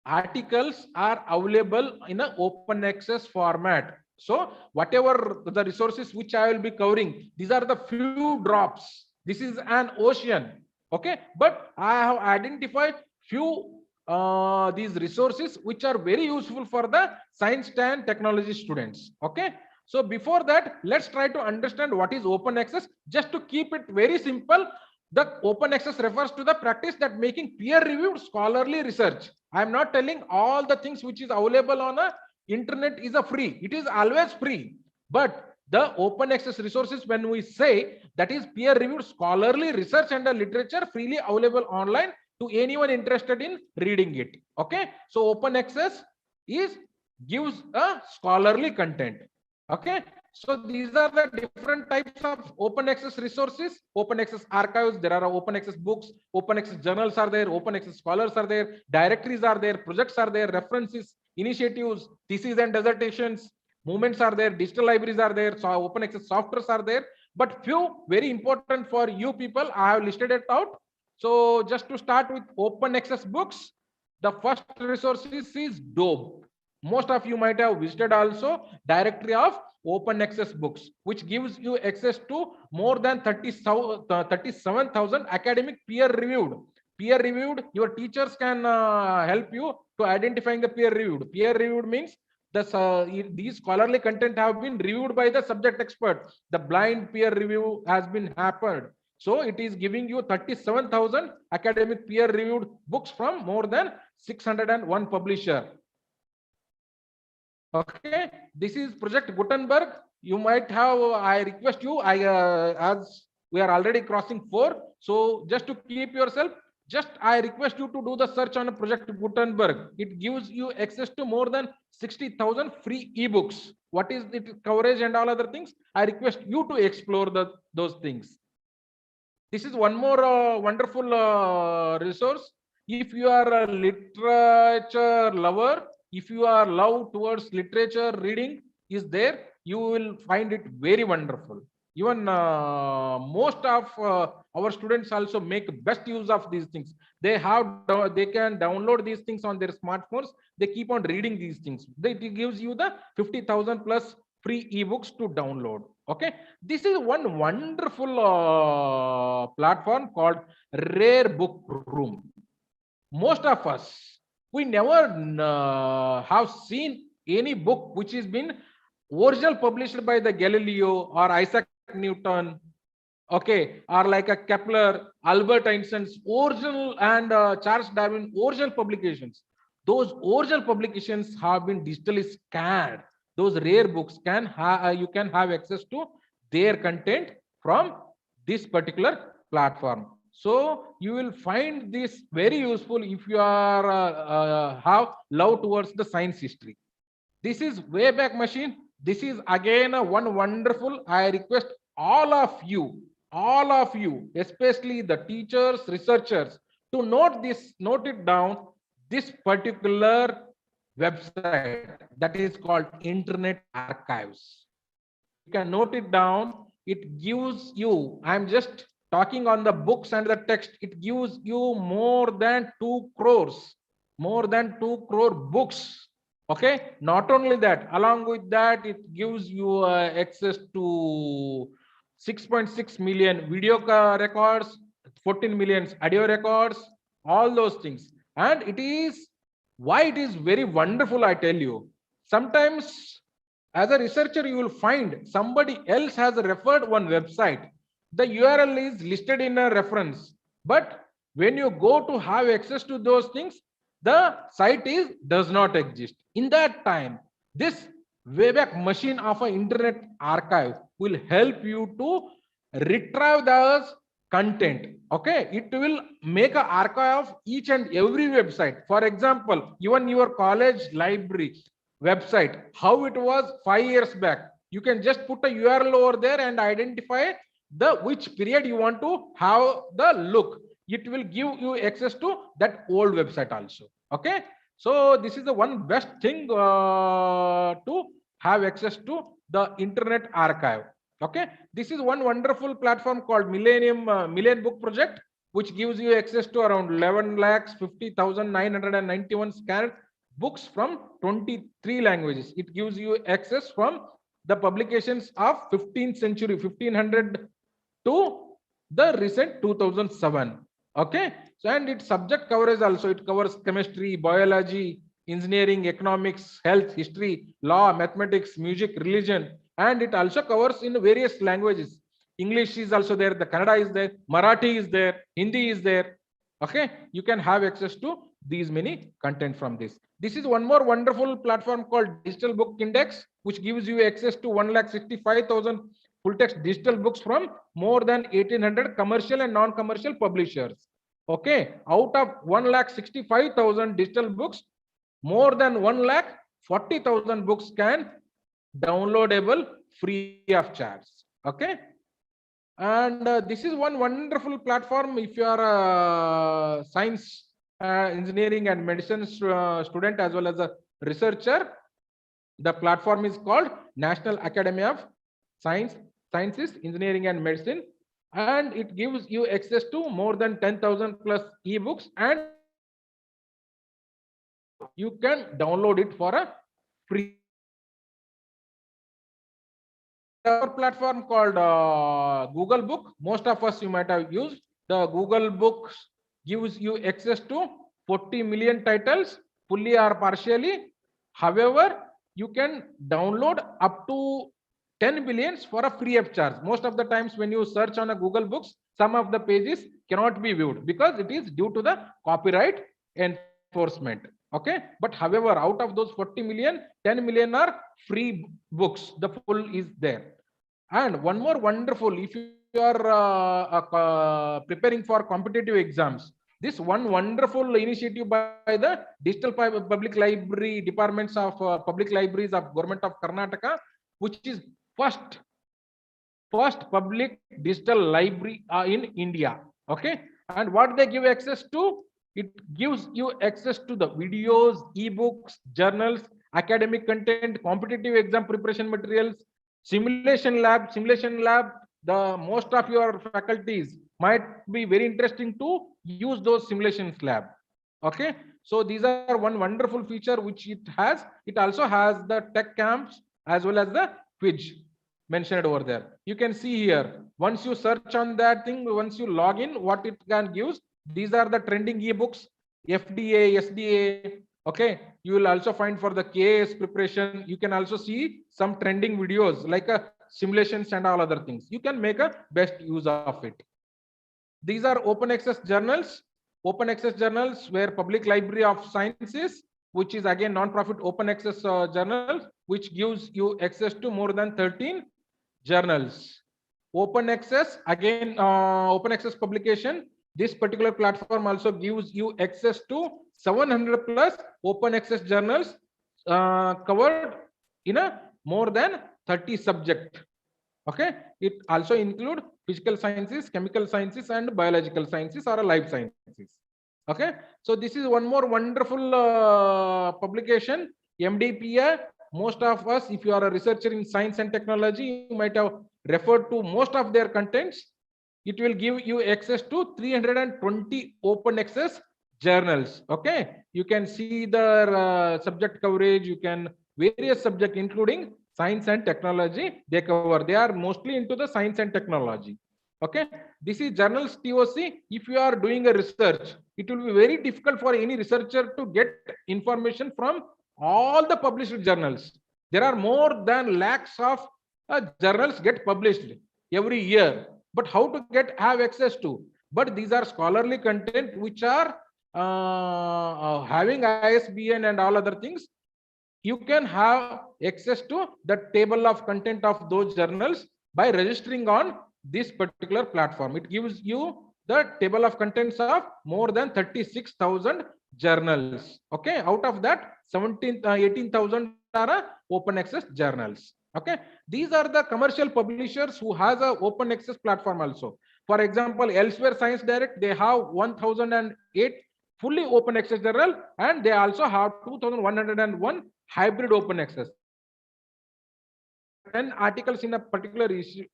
articles are available in an open access format. So whatever the resources which I will be covering, these are the few drops. This is an ocean. Okay, but I have identified few these resources which are very useful for the science and technology students. Okay, so before that, let's try to understand what is open access. Just to keep it very simple, the open access refers to the practice that making peer-reviewed scholarly research. I am not telling all the things which is available on a internet is a free. It is always free. But the open access resources, when we say that is peer-reviewed scholarly research and the literature freely available online to anyone interested in reading it. Okay. So open access is gives a scholarly content. Okay. So these are the different types of open access resources, open access archives, there are open access books, open access journals are there, open access scholars are there, directories are there, projects are there, references, initiatives, theses and dissertations, movements are there, digital libraries are there, so open access softwares are there, but few very important for you people, I have listed it out. So just to start with open access books, the first resource is DOBE. Most of you might have visited also directory of open access books, which gives you access to more than 37,000 academic peer reviewed. Your teachers can help you to identifying the peer reviewed. Peer reviewed means these scholarly content have been reviewed by the subject expert. The blind peer review has been happened. So it is giving you 37,000 academic peer reviewed books from more than 601 publisher. Okay, this is Project Gutenberg. You might have, I request you, as we are already crossing 4. So just to keep yourself, I request you to do the search on a Project Gutenberg. It gives you access to more than 60,000 free ebooks. What is its coverage and all other things? I request you to explore those things. This is one more wonderful resource. If you are a literature lover, if you are love towards literature reading is there, you will find it very wonderful. Even most of our students also make best use of these things. They can download these things on their smartphones. They keep on reading these things. It gives you the 50,000 plus free ebooks to download. Okay, this is one wonderful platform called Rare Book Room. Most of us, we never have seen any book which has been original published by the Galileo or Isaac Newton, okay, or like a Kepler, Albert Einstein's original and Charles Darwin original publications. Those original publications have been digitally scanned. Those rare books you can have access to their content from this particular platform. So you will find this very useful if you are have love towards the science history. This is Wayback Machine. This is again one wonderful. I request all of you, especially the teachers, researchers, to note it down. This particular website that is called Internet Archives. You can note it down. It gives you, I'm just talking on the books and the text, it gives you more than 2 crores, more than 2 crore books. Okay, not only that, along with that, it gives you access to 6.6 million video records, 14 million audio records, all those things. And it is why it is very wonderful, I tell you. Sometimes as a researcher, you will find somebody else has referred one website. The URL is listed in a reference, but when you go to have access to those things, the site does not exist. In that time, this Wayback Machine of an Internet Archive will help you to retrieve those content. Okay, it will make an archive of each and every website. For example, even your college library website, how it was 5 years back. You can just put a URL over there and identify the which period you want to have the look. It will give you access to that old website also. Okay, so this is the one best thing to have access to the Internet Archive. Okay, this is one wonderful platform called Million Book Project, which gives you access to around 11,50,991 scanned books from 23 languages. It gives you access from the publications of 15th century, 1500 to the recent 2007. Okay, so and its subject coverage also, it covers chemistry, biology, engineering, economics, health, history, law, mathematics, music, religion, and it also covers in various languages. English is also there, the Kannada is there, Marathi is there, Hindi is there. Okay, you can have access to these many content from this. This is one more wonderful platform called Digital Book Index, which gives you access to 1,65,000 full text digital books from more than 1,800 commercial and non-commercial publishers. Okay, out of 1,65,000 digital books, more than 1,40,000 books can downloadable free of charge. Okay, and this is one wonderful platform if you are a science, engineering and medicine student as well as a researcher. The platform is called National Academy of Sciences, Engineering and Medicine, and it gives you access to more than 10,000 plus ebooks, and you can download it for a free. Our platform called Google Book. Most of us you might have used. The Google Books gives you access to 40 million titles, fully or partially. However, you can download up to 10 billions for a free of charge. Most of the times when you search on a Google Books, some of the pages cannot be viewed because it is due to the copyright enforcement. Okay, but however, out of those 40 million, 10 million are free books. The full is there. And one more wonderful, if you are preparing for competitive exams, this one wonderful initiative by the Digital Public Library Departments of Public Libraries of Government of Karnataka, which is first public digital library in India. Okay, and what they give access to? It gives you access to the videos, ebooks, journals, academic content, competitive exam preparation materials, simulation lab. The most of your faculties might be very interesting to use those simulations lab. Okay, so these are one wonderful feature which it has. It also has the tech camps as well as the quiz mentioned over there. You can see here, once you search on that thing, once you log in, what it can give. These are the trending ebooks, FDA, SDA. Okay, you will also find for the KAS preparation. You can also see some trending videos like simulations and all other things. You can make a best use of it. These are open access journals. Open access journals where Public Library of Sciences, which is again non-profit open access journal, which gives you access to more than 13 journals. Open access, again open access publication. This particular platform also gives you access to 700 plus open access journals covered in a more than 30 subject. Okay, it also include physical sciences, chemical sciences, and biological sciences or life sciences. Okay, so this is one more wonderful publication, MDPA. Most of us, if you are a researcher in science and technology, you might have referred to most of their contents. It will give you access to 320 open access journals. Okay, you can see the subject coverage. You can various subject including science and technology they cover. They are mostly into the science and technology. Okay, this is journals TOC. If you are doing a research, it will be very difficult for any researcher to get information from all the published journals. There are more than lakhs of journals get published every year. But how to have access to? But these are scholarly content which are having ISBN and all other things. You can have access to the table of content of those journals by registering on this particular platform. It gives you the table of contents of more than 36,000 journals. Okay, out of that 18,000 are open access journals. Okay, these are the commercial publishers who has a open access platform also. For example, elsewhere Science Direct, they have 1008 fully open access journal, and they also have 2101 hybrid open access. 10 articles in a particular issue.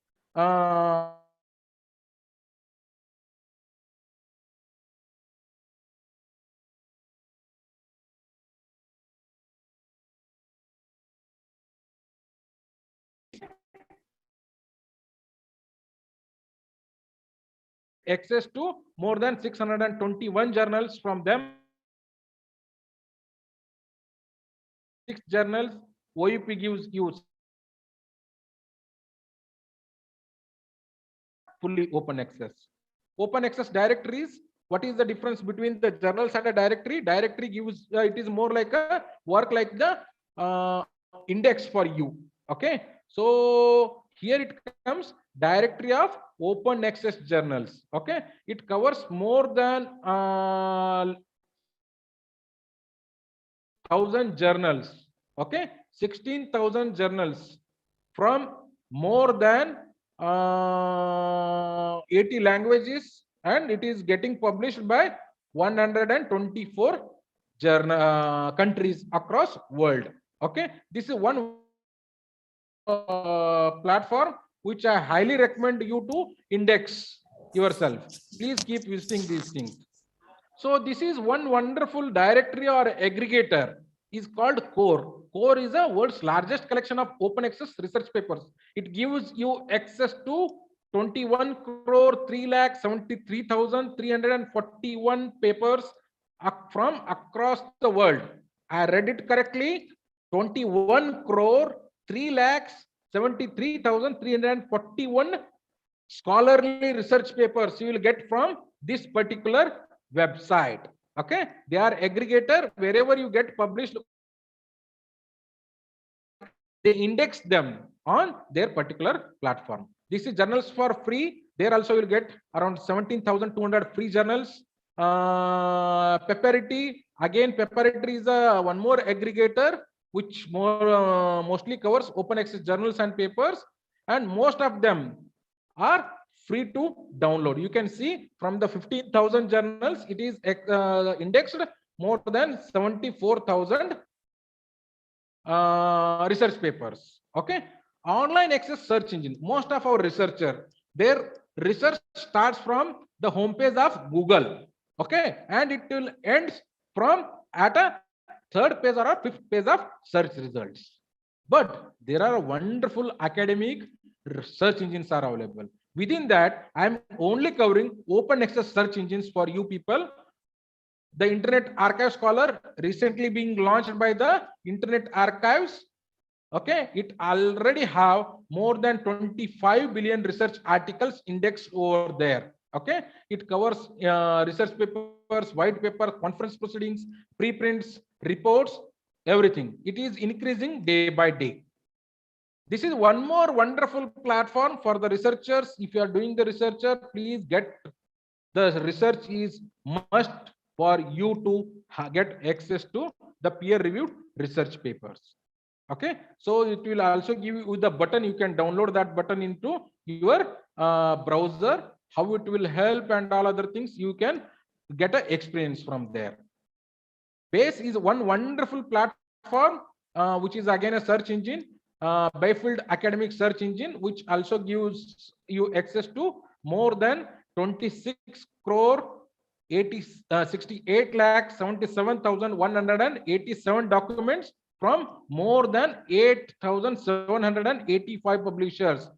Access to more than 621 journals from them. 6 journals OUP gives you fully open access. Open access directories. What is the difference between the journals and a directory? Directory gives it is more like a work like the index for you. Okay, so here it comes directory of open access journals. Okay, it covers more than 1,000 journals. Okay, 16,000 journals from more than 80 languages, and it is getting published by 124 journal countries across world. Okay, this is one platform which I highly recommend you to index yourself. Please keep visiting these things. So this is one wonderful directory or aggregator is called Core. Core is the world's largest collection of open access research papers. It gives you access to 21 crore 3,73,341 papers from across the world. I read it correctly. 21 crore 3,73,341 scholarly research papers you will get from this particular website. Okay, they are aggregator. Wherever you get published, they index them on their particular platform. This is journals for free. There also you will get around 17,200 free journals. Paperity, again Paperity is a one more aggregator which mostly covers open access journals and papers, and most of them are free to download. You can see from the 15,000 journals, it is indexed more than 74,000 research papers. Okay, online access search engine. Most of our researcher, their research starts from the homepage of Google. Okay, and it will end from at a third page or a fifth page of search results. But there are wonderful academic search engines are available. Within that, I am only covering open access search engines for you people. The Internet Archive Scholar recently being launched by the Internet Archives. Okay, it already have more than 25 billion research articles indexed over there. Okay, it covers research papers, white paper, conference proceedings, preprints, reports, everything. It is increasing day by day. This is one more wonderful platform for the researchers. If you are doing the researcher, please get the research is must for you to get access to the peer-reviewed research papers. Okay, so it will also give you the button. You can download that button into your browser. How it will help and all other things you can get an experience from there. Base is one wonderful platform, which is again a search engine, Bayfield academic search engine, which also gives you access to more than 26 crore 68 lakh 77,187 documents from more than 8,785 publishers.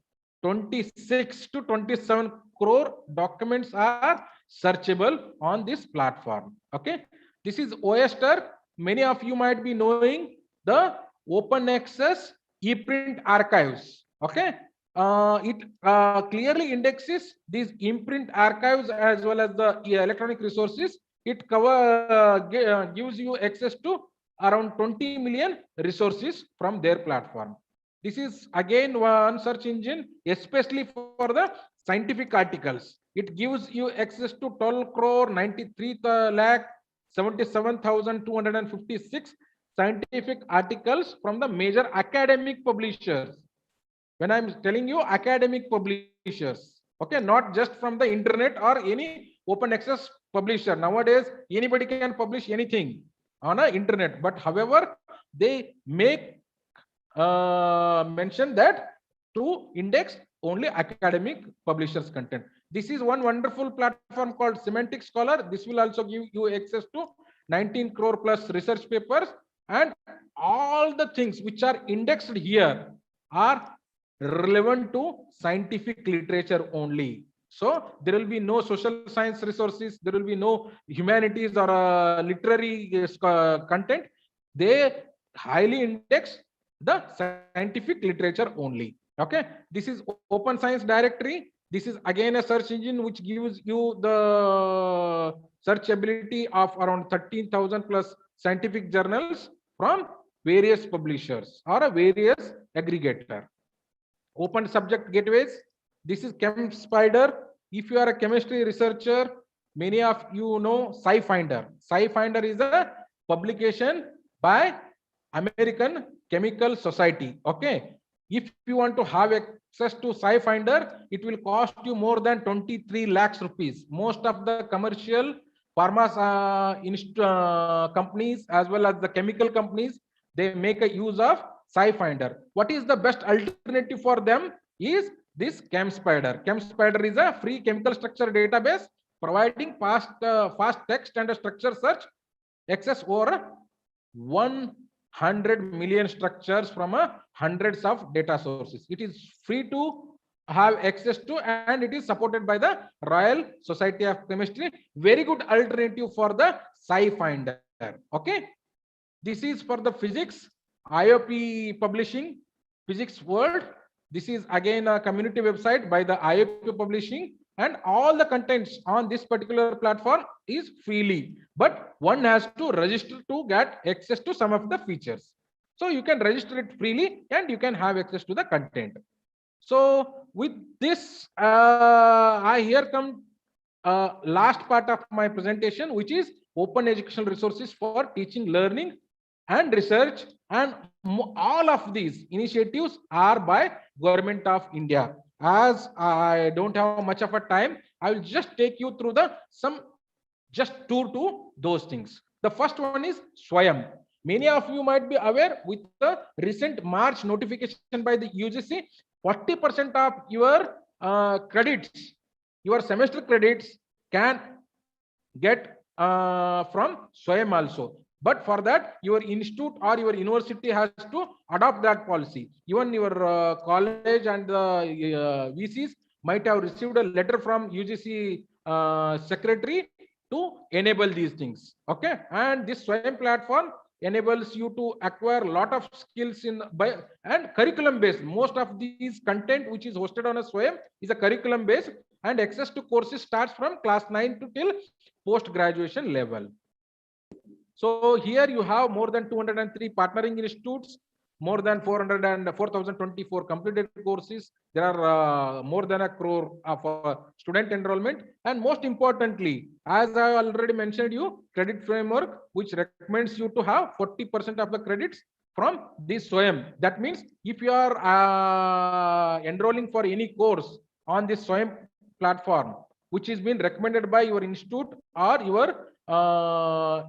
26 to 27 crore documents are searchable on this platform. Okay, this is OSTER. Many of you might be knowing the open access ePrint archives. Okay, it clearly indexes these imprint archives as well as the electronic resources. It gives you access to around 20 million resources from their platform. This is again one search engine, especially for the scientific articles. It gives you access to 12 crore 93 lakh 77,256 scientific articles from the major academic publishers. When I'm telling you academic publishers, okay, not just from the internet or any open access publisher. Nowadays, anybody can publish anything on the internet, but however, they make mention that to index only academic publishers content. This is one wonderful platform called Semantic Scholar. This will also give you access to 19 crore plus research papers, and all the things which are indexed here are relevant to scientific literature only. So there will be no social science resources, there will be no humanities or literary content. They highly index the scientific literature only. Okay, this is Open Science Directory. This is again a search engine which gives you the searchability of around 13,000 plus scientific journals from various publishers or a various aggregator. Open subject gateways. This is ChemSpider. If you are a chemistry researcher, many of you know SciFinder. SciFinder is a publication by American Chemical Society. Okay. If you want to have access to SciFinder, it will cost you more than 23 lakhs rupees. Most of the commercial pharma companies as well as the chemical companies, they make a use of SciFinder. What is the best alternative for them is this ChemSpider. ChemSpider is a free chemical structure database providing fast text and structure search access over 100 million structures from hundreds of data sources. It is free to have access to, and it is supported by the Royal Society of Chemistry. Very good alternative for the SciFinder. Okay, this is for the physics. IOP Publishing, Physics World. This is again a community website by the IOP Publishing, and all the contents on this particular platform is freely, but one has to register to get access to some of the features. So you can register it freely and you can have access to the content. So with this, I here come last part of my presentation, which is open educational resources for teaching, learning, and research. And all of these initiatives are by Government of India. As I don't have much of a time, I will just take you through just two to those things. The first one is Swayam. Many of you might be aware with the recent March notification by the UGC, 40% of your credits, your semester credits can get from Swayam also. But for that, your institute or your university has to adopt that policy. Even your college and the VCs might have received a letter from UGC secretary to enable these things. Okay, and this Swayam platform enables you to acquire a lot of skills and curriculum based. Most of these content which is hosted on a Swayam is a curriculum based, and access to courses starts from class 9 to till post graduation level. So here you have more than 203 partnering institutes, more than 4,024 completed courses. There are more than a crore of student enrollment. And most importantly, as I already mentioned you, credit framework, which recommends you to have 40% of the credits from this Swayam. That means if you are enrolling for any course on this Swayam platform, which is been recommended by your institute or your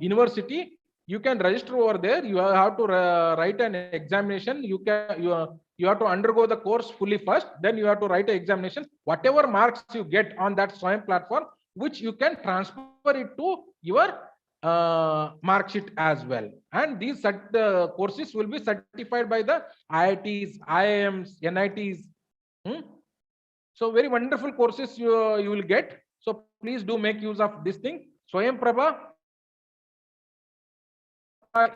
university, you can register over there. You have to write an examination. You have to undergo the course fully first, then you have to write an examination. Whatever marks you get on that Swayam platform, which you can transfer it to your mark sheet as well. And these courses will be certified by the IITs, IIMs, NITs. So very wonderful courses you will get. So please do make use of this thing. Swayam Prabha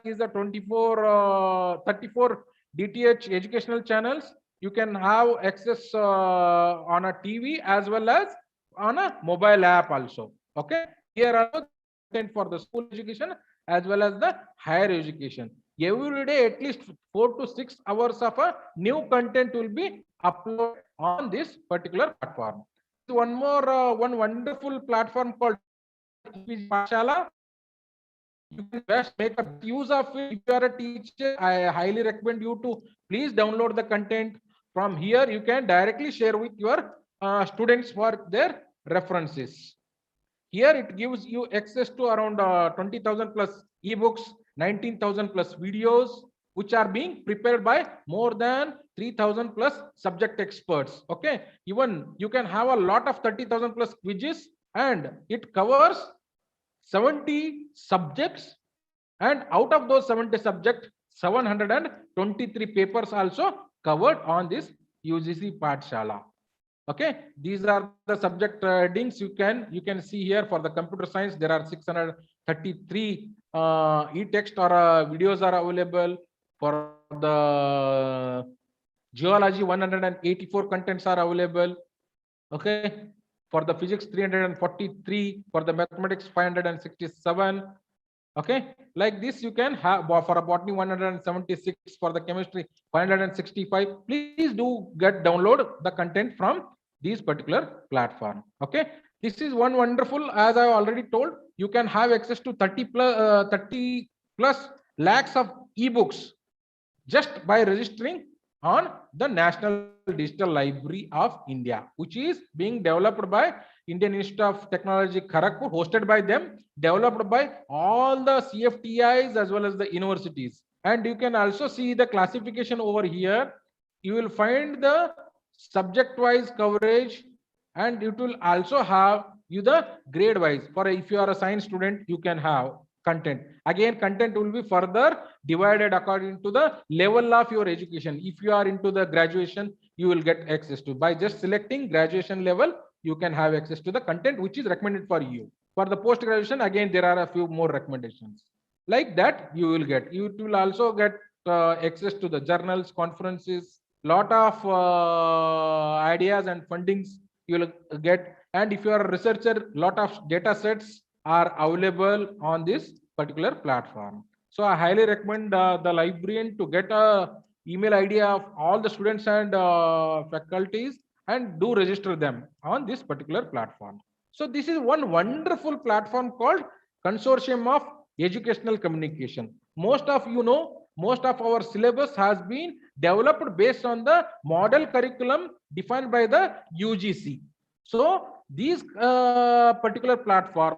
is a 34 DTH educational channels. You can have access on a TV as well as on a mobile app also. Okay, here are content for the school education as well as the higher education. Every day at least 4 to 6 hours of a new content will be uploaded on this particular platform. One more one wonderful platform called Pashala. You can best make a use of it. If you are a teacher, I highly recommend you to please download the content, From here, you can directly share with your students for their references. Here it gives you access to around 20,000 plus ebooks, 19,000 plus videos, which are being prepared by more than 3,000 plus subject experts. Okay, even you can have a lot of 30,000 plus quizzes, and it covers 70 subjects, and out of those 70 subjects, 723 papers also covered on this UGC Pathshala. Okay, these are the subject headings. You can see here for the computer science there are 633 e-text or videos are available. For the geology, 184 contents are available. Okay, for the physics 343, for the mathematics 567. Okay, like this you can have for a botany 176, for the chemistry 565. Please do download the content from these particular platform. Okay, this is one wonderful, as I already told, you can have access to 30 plus lakhs of ebooks just by registering on the National Digital Library of India, which is being developed by Indian Institute of Technology, Kharagpur, hosted by them, developed by all the CFTIs as well as the universities. And you can also see the classification over here. You will find the subject-wise coverage, and it will also have you the grade-wise. For if you are a science student, you can have content. Again, content will be further divided according to the level of your education. If you are into the graduation, you will get access to. By just selecting graduation level, you can have access to the content which is recommended for you. For the post graduation, again there are a few more recommendations. Like that, you will get. You will also get access to the journals, conferences, lot of ideas and fundings you will get. And if you are a researcher, lot of data sets are available on this particular platform. So I highly recommend the librarian to get a email ID of all the students and faculties and do register them on this particular platform. So this is one wonderful platform called Consortium of Educational Communication. Most of you know, most of our syllabus has been developed based on the model curriculum defined by the UGC. So these particular platform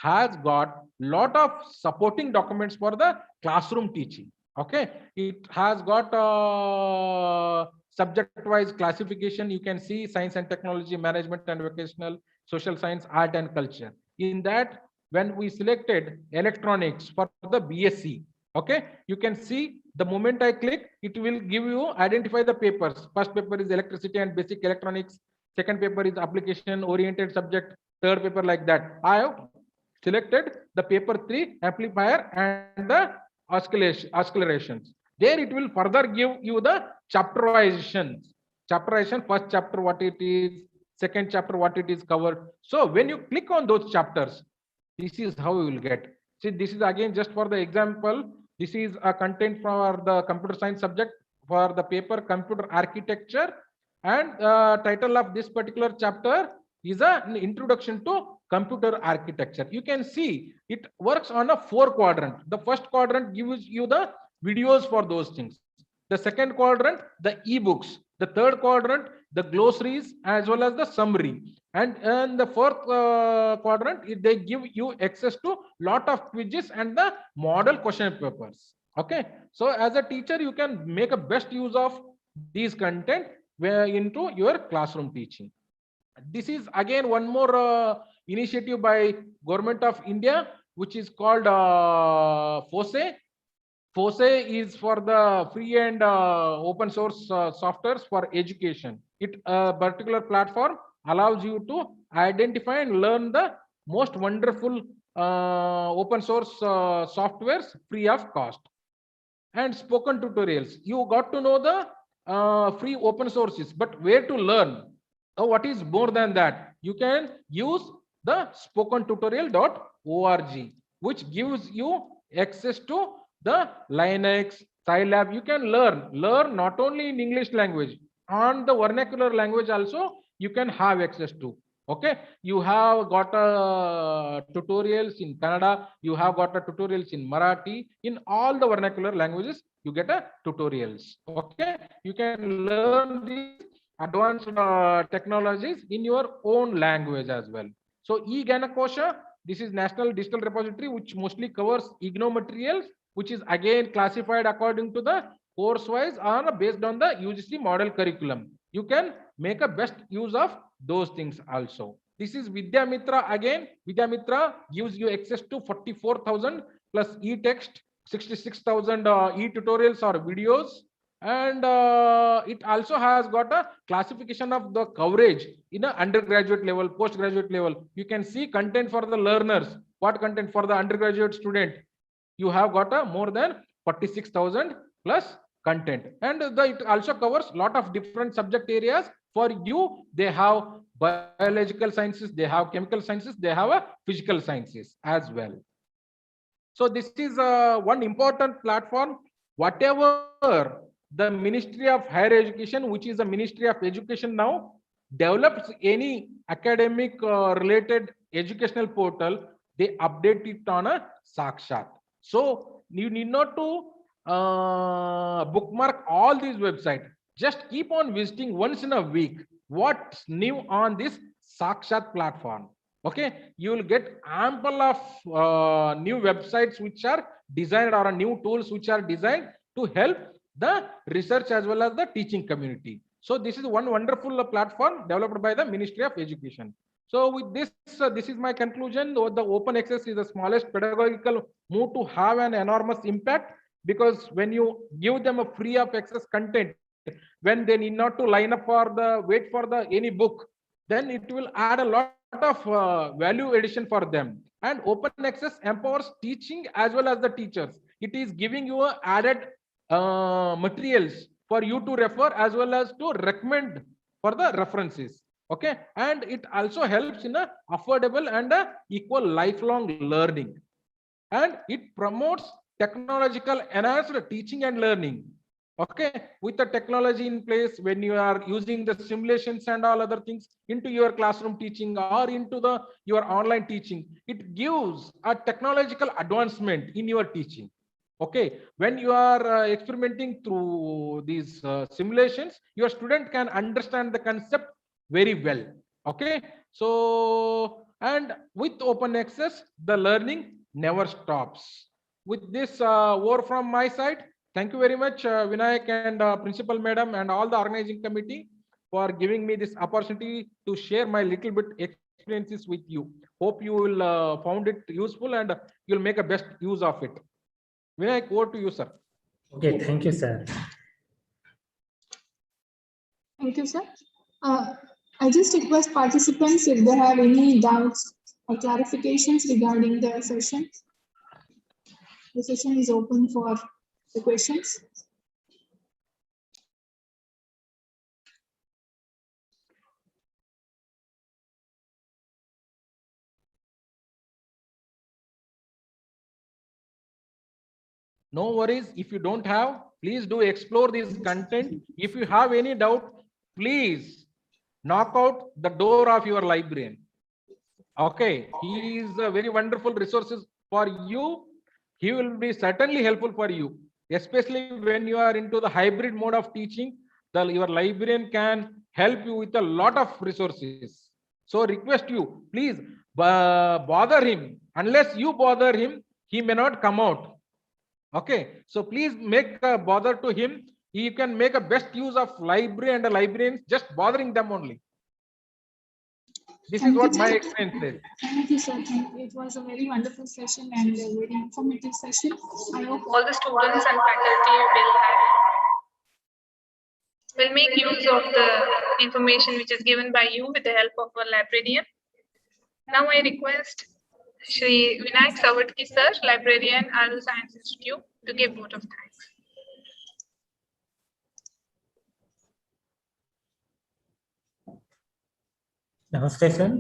has got lot of supporting documents for the classroom teaching. Okay, it has got subject-wise classification. You can see science and technology, management and vocational, social science, art and culture. In that, when we selected electronics for the BSc, okay, you can see the moment I click, it will give you identify the papers. First paper is electricity and basic electronics. Second paper is application oriented subject. Third paper like that. I have selected the paper 3 amplifier and the oscillations. There it will further give you the chapterization. First chapter what it is, second chapter what it is covered. So when you click on those chapters, this is how you will get. See, this is again just for the example. This is a content for the computer science subject for the paper computer architecture, and title of this particular chapter is an introduction to computer architecture. You can see it works on a 4 quadrant. The first quadrant gives you the videos for those things. The second quadrant, the ebooks. The third quadrant, the glossaries as well as the summary. And the fourth quadrant, they give you access to lot of quizzes and the model question papers. Okay, so as a teacher, you can make a best use of these content into your classroom teaching. This is again one more initiative by Government of India, which is called FOSE. FOSE is for the free and open source softwares for education. It particular platform allows you to identify and learn the most wonderful open source softwares free of cost. And spoken tutorials. You got to know the free open sources, but where to learn? What is more than that? You can use the spokentutorial.org, which gives you access to the Linux, Scilab. You can learn not only in English language, on the vernacular language also you can have access to. Okay, you have got tutorials in Kannada, you have got tutorials in Marathi, in all the vernacular languages, you get tutorials. Okay, you can learn these advanced technologies in your own language as well. So e-Ganakosha, this is National Digital Repository, which mostly covers IGNO materials, which is again classified according to the course-wise or based on the UGC model curriculum. You can make a best use of those things also. This is Vidyamitra again. Vidyamitra gives you access to 44,000 plus e-text, 66,000 e-tutorials or videos. And it also has got a classification of the coverage in an undergraduate level, postgraduate level. You can see content for the learners. What content for the undergraduate student? You have got a more than 46,000 plus content. And it also covers a lot of different subject areas. For you, they have biological sciences, they have chemical sciences, they have a physical sciences as well. So this is one important platform. Whatever the Ministry of Higher Education, which is the Ministry of Education now, develops any academic related educational portal, they update it on a Sakshat. So you need not to bookmark all these websites. Just keep on visiting once in a week. What's new on this Sakshat platform? Okay, you will get ample of new websites which are designed, or new tools which are designed to help the research as well as the teaching community. So this is one wonderful platform developed by the Ministry of Education. So with this, this is my conclusion. The open access is the smallest pedagogical move to have an enormous impact, because when you give them a free of access content, when they need not to line up for the wait for the any book, then it will add a lot of value addition for them. And open access empowers teaching as well as the teachers. It is giving you added materials for you to refer as well as to recommend for the references. Okay, and it also helps in a affordable and equal lifelong learning, and it promotes technological enhanced teaching and learning. Okay, with the technology in place, when you are using the simulations and all other things into your classroom teaching or into your online teaching, it gives a technological advancement in your teaching. Okay, when you are experimenting through these simulations, your student can understand the concept very well. Okay, so and with open access, the learning never stops. With this word from my side, thank you very much, Vinayak and Principal Madam and all the organizing committee for giving me this opportunity to share my little bit experiences with you. Hope you will found it useful and you'll make a best use of it. Vinayak, over to you, sir. Okay, thank you, sir. Thank you, sir. I just request participants if they have any doubts or clarifications regarding the session. The session is open for the questions. No worries. If you don't have, please do explore this content. If you have any doubt, please knock out the door of your librarian. Okay, he is a very wonderful resources for you. He will be certainly helpful for you, especially when you are into the hybrid mode of teaching. Your librarian can help you with a lot of resources. So request you, please bother him. Unless you bother him, he may not come out. Okay, so please make a bother to him. You can make a best use of library and the librarians, just bothering them only. This is what my experience is. Thank you, sir. Thank you. It was a very wonderful session and a very informative session. I hope all the students and faculty will make use of the information which is given by you with the help of a librarian. Now I request Shri Vinayak Savatki sir, librarian, Adult Science Institute, to give vote of thanks. Namaste, sir.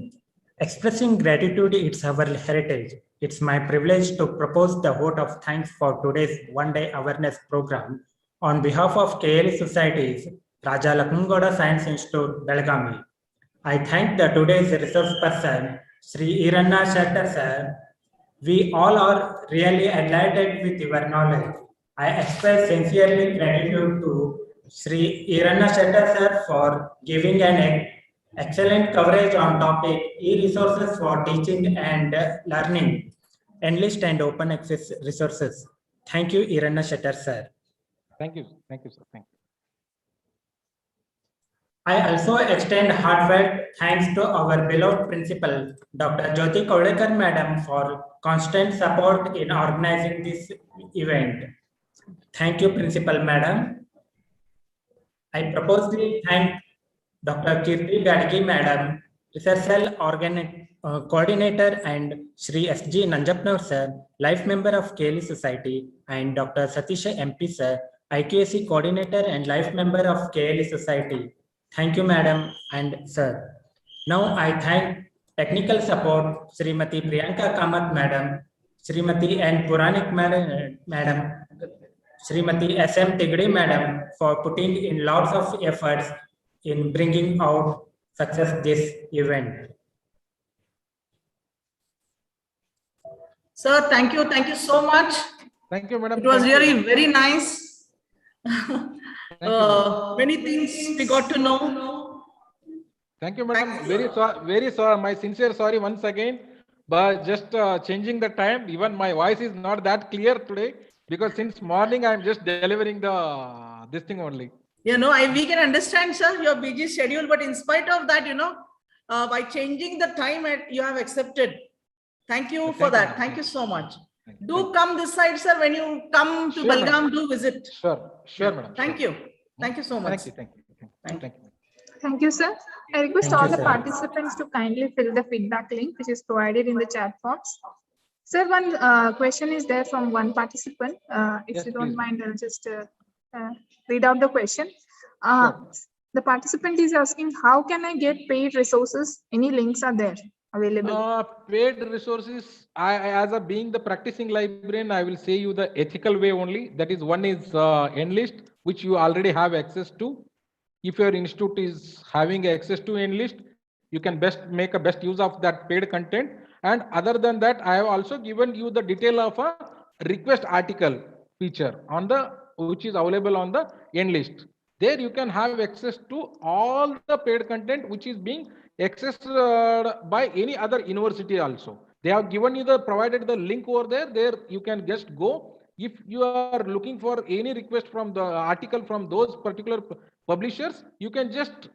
Expressing gratitude, it's our heritage. It's my privilege to propose the vote of thanks for today's one-day awareness program on behalf of KLE Societies, Raja Lakshmangouda Science Institute, Belagavi. I thank the today's resource person, Sri Iranna Shatter sir. We all are really enlightened with your knowledge. I express sincerely gratitude to Sri Iranna Shatter sir for giving an excellent coverage on topic e-resources for teaching and learning, N-LIS and open access resources. Thank you, Iranna Shatter sir. Thank you. Thank you, sir. Thank you. I also extend heartfelt thanks to our beloved principal, Dr. Jyoti Kaudekar Madam, for constant support in organizing this event. Thank you, Principal Madam. I propose to thank Dr. Kirti Gadgi Madam, Research Cell Coordinator, and Sri S.G. Nanjapnur Sir, Life Member of KLIS Society, and Dr. Satish MP Sir, IQAC Coordinator and Life Member of KLIS Society. Thank you, Madam and Sir. Now I thank technical support Srimati Priyanka Kamath Madam, Srimati N. Puranik Madam, Srimati S.M. Tigde Madam for putting in lots of efforts in bringing out success this event. Sir, thank you. Thank you so much. Thank you, madam. It was Thank you. really very nice. you, Many things we got to know. Thank you, madam. Thank you. Very sorry. My sincere sorry once again, but just changing the time. Even my voice is not that clear today because since morning I'm just delivering this thing only. You know, we can understand, sir, your busy schedule, but in spite of that, by changing the time, you have accepted. Thank you for that. Thank you so much. Do come this side, sir. When you come to Belgavi, do visit. Sure, madam. Thank you. Thank you so much. Thank you. Thank you, sir. I request all the participants to kindly fill the feedback link, which is provided in the chat box. Sir, one question is there from one participant. If Yes, you don't please. mind, I'll just read out the question. Sure. The participant is asking, how can I get paid resources? Any links are there available? Paid resources, as being the practicing librarian, I will say you the ethical way only. That is, one is N-LIS, which you already have access to. If your institute is having access to N-LIS, you can make a best use of that paid content. And other than that, I have also given you the detail of a request article feature which is available on the N-LIS. There you can have access to all the paid content which is being accessed by any other university also. They have given you provided the link over there. There you can just go. If you are looking for any request from the article from those particular publishers, you can just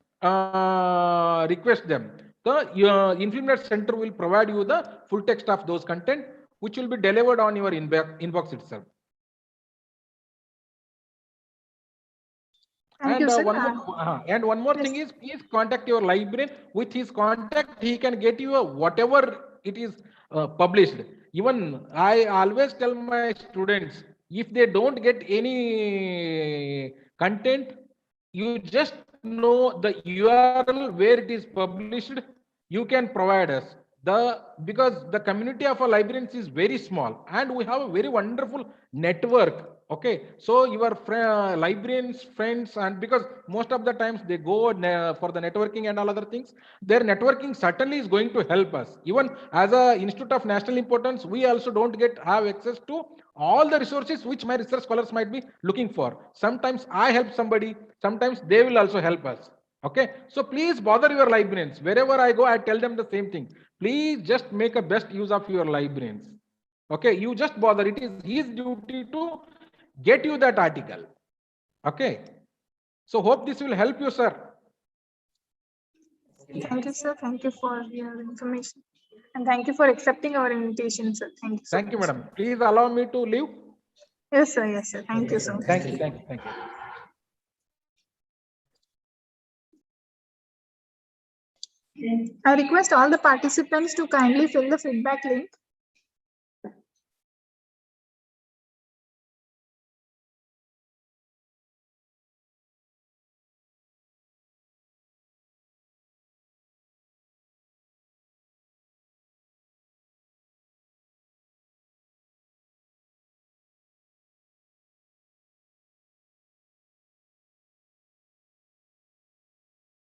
request them. The InfoNet Center will provide you the full text of those content, which will be delivered on your inbox itself. Thank you, sir. One more thing is, please contact your librarian. With his contact, he can get you whatever it is published. Even I always tell my students, if they don't get any content, you just know the URL where it is published, you can provide us. Because the community of our librarians is very small and we have a very wonderful network. Okay, so your librarians, friends, and because most of the times they go for the networking and all other things, their networking certainly is going to help us. Even as an institute of national importance, we also don't have access to all the resources which my research scholars might be looking for. Sometimes I help somebody, sometimes they will also help us. Okay, so please bother your librarians. Wherever I go, I tell them the same thing. Please just make a best use of your librarians. Okay, you just bother. It is his duty to get you that article. Okay, so hope this will help you, sir. Thank you, sir. Thank you for your information. And thank you for accepting our invitation, sir. Thank you. Thank you, madam. Please allow me to leave. Yes, sir. Yes, sir. Thank you so much. Thank you. I request all the participants to kindly fill the feedback link,